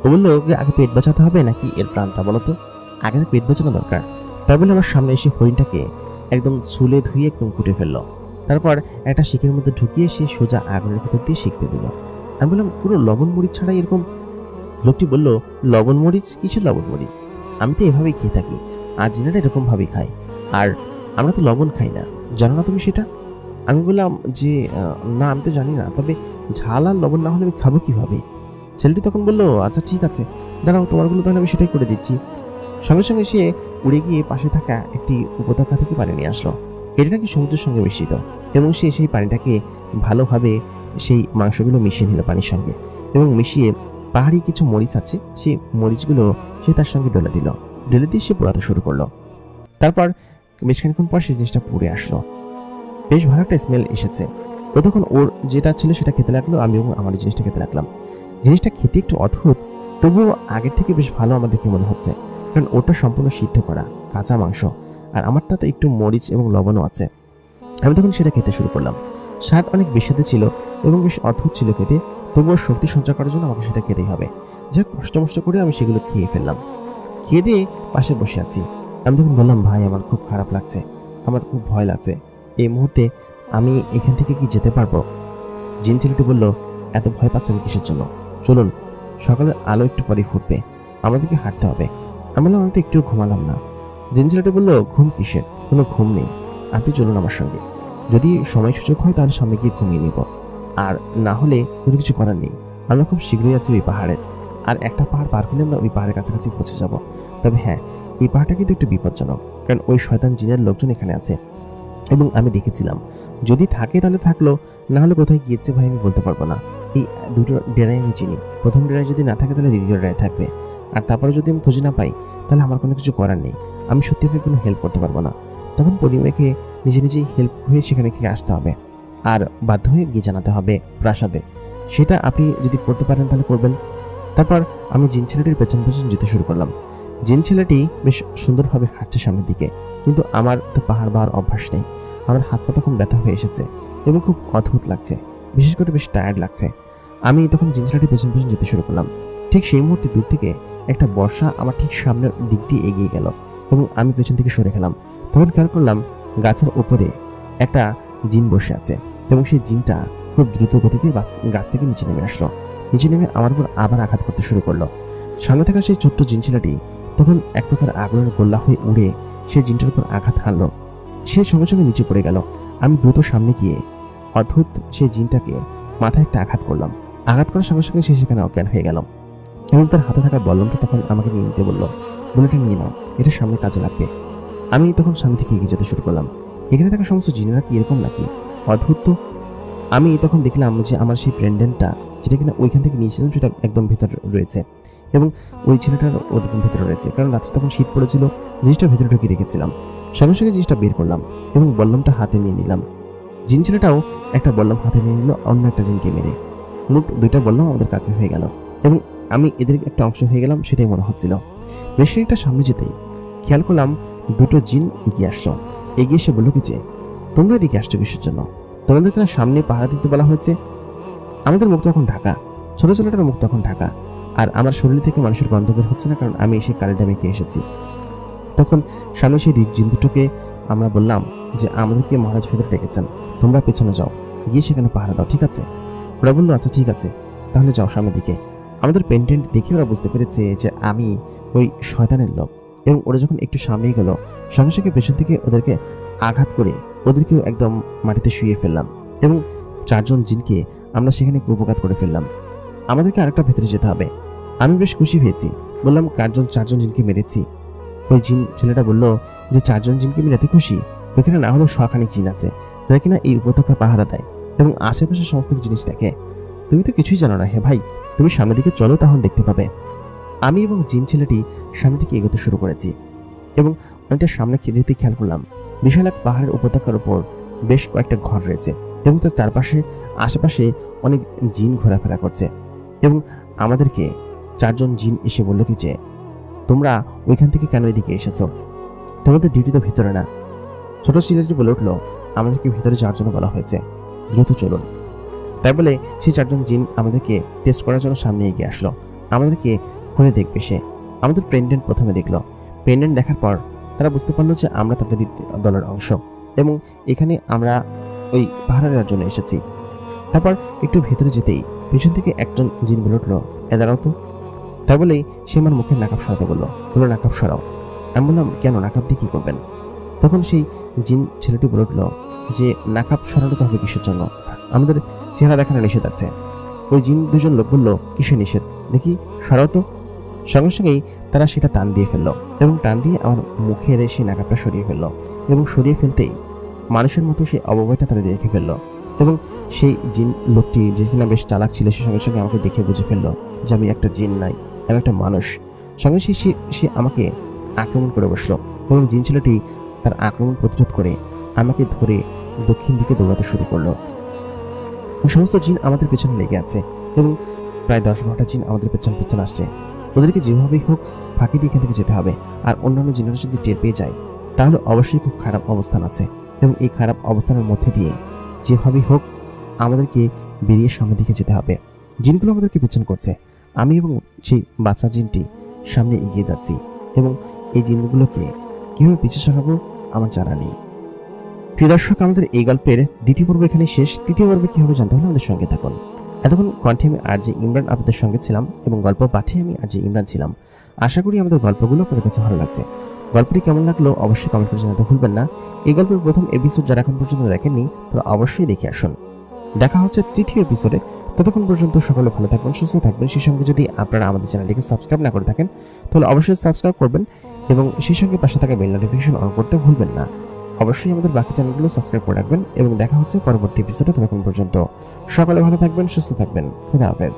ও বললো, ওকে আগে পেট বাঁচাতে হবে নাকি এর প্রাণটা বলো তো? আগে তো পেট বাঁচানো দরকার। তাই বলে আমার সামনে এসে হরিণটাকে একদম ছুলে ধুয়ে একদম কুটে ফেললো, তারপর একটা শিকের মধ্যে ঢুকিয়ে সে সোজা আগুনের ভিতর দিয়ে শিখতে দিল। আমি বললাম, পুরো লবণ মরিচ ছাড়াই এরকম? লোকটি বলল, লবণ মরিচ? কিসের লবণ মরিচ? আমি তো এভাবেই খেয়ে থাকি, আর জিনেরা এরকম ভাবেই খায়, আর আমরা তো লবণ খাই না, জানো না তুমি সেটা? আমি বললাম যে না আমি তো জানি না, তবে ঝাল আর লবণ না হলে আমি খাবো কিভাবে? ছেলেটি তখন বললো, আচ্ছা ঠিক আছে, দাঁড়াও তোমারগুলো তাহলে আমি সেটাই করে দিচ্ছি। সঙ্গে সঙ্গে সে উড়ে গিয়ে পাশে থাকা একটি উপত্যকা থেকে পানি নিয়ে আসলো। এটা নাকি সমুদ্রের সঙ্গে মিশ্রিত এবং সে সেই পানিটাকে ভালোভাবে সেই মাংসগুলো মিশিয়ে নিল পানির সঙ্গে এবং মিশিয়ে পাহাড়ি কিছু মরিচ আছে সেই মরিচগুলো সে তার সঙ্গে ডলে দিল। ডলে দিয়ে সে পোড়াতে শুরু করলো। তারপর বেশ খানিক্ষণ পর সেই জিনিসটা পুড়ে আসলো, বেশ ভালো একটা স্মেল এসেছে। ও তখন ওর যেটা ছিল সেটা খেতে লাগলো, আমিও আমার জিনিসটা খেতে লাগলাম। জিনিসটা খেতে একটু অদ্ভুত, তবুও আগের থেকে বেশ ভালো আমার দেখে মনে হচ্ছে, কারণ ওটা সম্পূর্ণ সিদ্ধ করা কাঁচা মাংস আর আমারটা তো একটু মরিচ এবং লবণও আছে। আমি তখন সেটা খেতে শুরু করলাম। স্বাদ অনেক বেশিতে ছিল এবং বেশ অদ্ভুত ছিল খেতে, তবুও শক্তি সঞ্চয় করার জন্য আমাকে সেটা খেতেই হবে। যাক, কষ্ট মষ্ট করে আমি সেগুলো খেয়ে ফেললাম। খেয়ে দিয়ে পাশে বসে আছি। আমি তখন বললাম, ভাই আমার খুব খারাপ লাগছে, আমার খুব ভয় লাগছে, এই মুহূর্তে আমি এখান থেকে কি যেতে পারবো? জিন ছেলেটি বলল, এত ভয় পাচ্ছেন কিসের জন্য? চলুন, সকালের আলো একটু পরেই ফুটবে, আমাদেরকে হাঁটতে হবে। আমি বললাম, আমি তো একটু ঘুমালাম না। জিন ছেলেটি বলল, ঘুম কিসের? কোনো ঘুম নেই, আপনি চলুন আমার সঙ্গে, যদি সময় সুযোগ হয় তাহলে সামনে গিয়ে ঘুমিয়ে নিব, আর না হলে কোনো কিছু করার নেই। আমরা খুব শীঘ্রই আছি ওই পাহাড়ের, আর একটা পাহাড় পার হলে আমরা ওই পাহাড়ের কাছাকাছি পৌঁছে যাব। তবে হ্যাঁ, এই পাহাড়টা কিন্তু একটু বিপজ্জনক, কারণ ওই শয়তান জিনের লোকজন এখানে আছে এবং আমি দেখেছিলাম। যদি থাকে তাহলে থাকলো, না হলে কোথায় গিয়েছে ভাই আমি বলতে পারবো না। এই দুটো ডেরাই আমি চিনি, প্রথম ডেরায় যদি না থাকে তাহলে দ্বিতীয় ডেরায় থাকবে, আর তারপরে যদি আমি খুঁজে না পাই তাহলে আমার কোনো কিছু করার নেই, আমি সত্যি আপনাকে কোনো হেল্প করতে পারবো না। তখন পরিমেকে নিজে নিজেই হেল্প হয়ে সেখানে গিয়ে আসতে হবে আর বাধ্য হয়ে গিয়ে জানাতে হবে প্রাসাদে। সেটা আপনি যদি করতে পারেন তাহলে করবেন। তারপর আমি জিন ছেলেটির পেছন পেছন যেতে শুরু করলাম। জিন ছেলেটি বেশ সুন্দরভাবে হাঁটছে সামনের দিকে, কিন্তু আমার তো পাহাড় বাহার অভ্যাস নেই। আমার হাত পা তখন ব্যথা হয়ে এসেছে এবং খুব অদ্ভুত লাগছে, বিশেষ করে বেশ টায়ার্ড লাগছে। আমি তখন জিন ছেলেটির পেছন পেছন যেতে শুরু করলাম। ঠিক সেই মুহূর্তে দূর থেকে একটা বর্ষা আমার ঠিক সামনের দিক দিয়ে এগিয়ে গেল এবং আমি পেছন থেকে সরে গেলাম। তখন খেয়াল করলাম গাছের উপরে একটা জিন বসে আছে এবং সেই জিনটা খুব দ্রুত গতিতে গাছ থেকে নিচে নেমে আসলো। নিচে নেমে আমার উপর আবার আঘাত করতে শুরু করলো। সামনে থাকা সেই ছোট্ট জিন ছেলেটি তখন এক প্রকার আগুনের গোল্লা হয়ে উড়ে সেই জিনটার উপর আঘাত হানলো। সে সঙ্গে সঙ্গে নিচে পড়ে গেল। আমি দ্রুত সামনে গিয়ে অদ্ভুত সেই জিনটাকে মাথায় একটা আঘাত করলাম। আঘাত করার সঙ্গে সঙ্গে সে সেখানে অজ্ঞান হয়ে গেল এবং তার হাতে থাকা বল্লমটা তখন আমাকে নিয়ে নিতে বললো। বলে, এটা নিয়ে নাও, এটা সামনে কাজে লাগবে। আমি তখন সামনে থেকে এগিয়ে যেতে শুরু করলাম। এখানে থাকা সমস্ত জিনেরা কি এরকম নাকি? অদ্ভুত তো। আমি তখন দেখলাম যে আমার সেই পেন্ডেন্টটা যেটা কিনা ওইখান থেকে নিয়েছিলাম সেটা একদম ভেতরে রয়েছে, এবং ওই ছেলেটার ওরকম ভেতরে রয়েছে, কারণ রাত্রে তখন শীত পড়েছিল। জিনিসটা ভেতরে ঢুকিয়ে রেখেছিলাম। সঙ্গে সঙ্গে জিনিসটা বের করলাম এবং বল্লমটা হাতে নিয়ে নিলাম। জিন ছেলেটাও একটা বল্লম হাতে নিয়ে নিল অন্য একটা জিনকে মেরে। মোট 2টা বল্লম আমাদের কাছে হয়ে গেল, এবং আমি এদের একটা অংশ হয়ে গেলাম সেটাই মনে হচ্ছিল। বেশ খানিকটা সামনে যেতেই খেয়াল করলাম 2টো জিন এগিয়ে আসলো। এগিয়ে এসে বলল কি যে, তোমরা এদিকে আসছো কিসের জন্য? তোমাদেরকে না সামনে পাহারা দিতে বলা হয়েছে। আমাদের মুখ তখন ঢাকা, ছোট ছেলেটার মুখ তখন ঢাকা, আর আমার শরীর থেকে মানুষের গন্ধ বের হচ্ছে না, কারণ আমি এসে কারেন্টে মেখে এসেছি। তখন সামনে সেই জিন দুটোকে আমরা বললাম যে আমাদেরকে মহারাজ ভেতরে ডেকেছেন, তোমরা পেছনে যাও, গিয়ে সেখানে পাহারা দাও, ঠিক আছে? ওরা বললো আচ্ছা ঠিক আছে, তাহলে যাও সামনের দিকে। আমাদের পেন্টেন্ট দেখে ওরা বুঝতে পেরেছে যে আমি ওই শয়তানের লোক, এবং ওরা যখন একটু সামনেই গেল সঙ্গে সঙ্গে পেছন থেকে ওদেরকে আঘাত করে ওদেরকেও একদম মাটিতে শুয়ে ফেললাম, এবং 4 জন জিনকে আমরা সেখানে কুপঘাত করে ফেললাম। আমাদেরকে আরেকটা ভেতরে যেতে হবে। আমি বেশ খুশি হয়েছি, বললাম 4 জন জিনকে মেরেছি। ওই জিন ছেলেটা বলল যে 4 জন জিনকে মেরাতে খুশি, ওইখানে না হলেও 100 জিন আছে যারা কিনা এই উপত্যকা পাহারা দেয় এবং আশেপাশে সমস্ত জিনিস দেখে। তুমি তো কিছুই জানো না। হে ভাই, তুমি সামনের দিকে চলো, তাহলে দেখতে পাবে। আমি এবং জিন ছেলেটি সামনের দিকে এগোতে শুরু করেছি, এবং অনেকটা সামনে যেতে খেয়াল করলাম বিশাল এক পাহাড়ের উপত্যকার উপর বেশ কয়েকটা ঘর রয়েছে, এবং তার চারপাশে আশেপাশে অনেক জিন ঘোরাফেরা করছে। এবং আমাদেরকে 4 জন জিন এসে বলল কি যে, তোমরা ওইখান থেকে কেন এদিকে এসেছো? তোমাদের ডিউটি তো ভিতরে না। ছোট ছেলেটি বলে উঠলো, আমাদেরকে ভিতরে যাওয়ার জন্য বলা হয়েছে, দ্রুত চলুন। তাই বলে সেই 4 জন জিন আমাদেরকে টেস্ট করার জন্য সামনে এগিয়ে আসলো। আমাদেরকে খুলে দেখবে সে। আমাদের পেন্ডেন্ট প্রথমে দেখলো। পেন্ডেন্ট দেখার পর তারা বুঝতে পারলো যে আমরা তাদের দলের অংশ, এবং এখানে আমরা ওই পাহারা দেওয়ার জন্য এসেছি। তারপর একটু ভেতরে যেতেই পেছন থেকে একজন জিন বলে উঠলো, এ দাঁড়াও তো। তাই বলেই সে আমার মুখের নাকাব সরাতে বললো নাকাব সরাও। আমি বললাম, কেন, নাকাব দিয়ে কি করবেন? তখন সেই জিন ছেলেটি বলে উঠলো যে, নাকাব সরাতে হবে কিসের জন্য? আমাদের চেহারা দেখানো নিষেধ আছে। ওই জিন 2 জন লোক বললো, কিসের নিষেধ দেখি, সরাও তো। সঙ্গে সঙ্গেই তারা সেটা টান দিয়ে ফেললো, এবং টান দিয়ে আমার মুখের সেই নাকাবটা সরিয়ে ফেললো, এবং সরিয়ে ফেলতেই মানুষের মতো সেই অবয়বটা তারা দেখে ফেললো। এবং সেই জিন লোকটি, যে কিনা বেশ চালাক ছিল, সে সঙ্গে সঙ্গে আমাকে দেখে বুঝে ফেললো যে আমি একটা জিন নাই, আমি একটা মানুষ। সঙ্গে সে আমাকে আক্রমণ করে বসলো, এবং জিন ছেলেটি তার আক্রমণ প্রতিরোধ করে আমাকে ধরে দক্ষিণ দিকে দৌড়াতে শুরু করলো। সমস্ত জিন আমাদের পেছনে লেগে আছে, এবং প্রায় 10-12টা জিন আমাদের পেছন আসছে। ওদেরকে যেভাবেই হোক ফাঁকি দিয়ে এখান থেকে যেতে হবে, আর অন্যান্য জিনেরা যদি টের পেয়ে যায় তাহলে অবশ্যই খুব খারাপ অবস্থান আছে, এবং এই খারাপ অবস্থানের মধ্যে দিয়ে যেভাবেই হোক আমাদেরকে বেরিয়ে সামনের দিকে যেতে হবে। জিনগুলো আমাদেরকে পেছন করছে। আমি এবং সেই বাচ্চা জিনটি সামনে এগিয়ে যাচ্ছি, এবং এই জিনগুলোকে কীভাবে পিছু সরাবো আমার জানা নেই। প্রিয় দর্শক, আমাদের এই গল্পের 2য় পর্ব এখানে শেষ। 3য় পর্বে কী হবে জানতে হলে আমাদের সঙ্গে থাকুন। এতক্ষণ কণ্ঠে আমি আরজে ইমরান আপনাদের সঙ্গে ছিলাম, এবং গল্প পাঠে আমি আরজে ইমরান ছিলাম। আশা করি আমাদের গল্পগুলো আপনাদের কাছে ভালো লাগছে। গল্পটি কেমন লাগলো অবশ্যই কমেন্ট করে জানাতে ভুলবেন না। এই গল্পের প্রথম এপিসোড যারা এখন পর্যন্ত দেখেননি তারা অবশ্যই দেখে আসুন। দেখা হচ্ছে 3য় এপিসোডে। ততক্ষণ পর্যন্ত সকলে ভালো থাকবেন, সুস্থ থাকবেন। সেই সঙ্গে যদি আপনারা আমাদের চ্যানেলটিকে সাবস্ক্রাইব না করে থাকেন তাহলে অবশ্যই সাবস্ক্রাইব করবেন, এবং সেই সঙ্গে পাশে থাকা বেল নোটিফিকেশন অন করতে ভুলবেন না। অবশ্যই আমাদের বাকি চ্যানেলগুলো সাবস্ক্রাইব করে রাখবেন, এবং দেখা হচ্ছে পরবর্তী এপিসোডে। ততক্ষণ পর্যন্ত সকলে ভালো থাকবেন, সুস্থ থাকবেন। খুদা হাফেজ।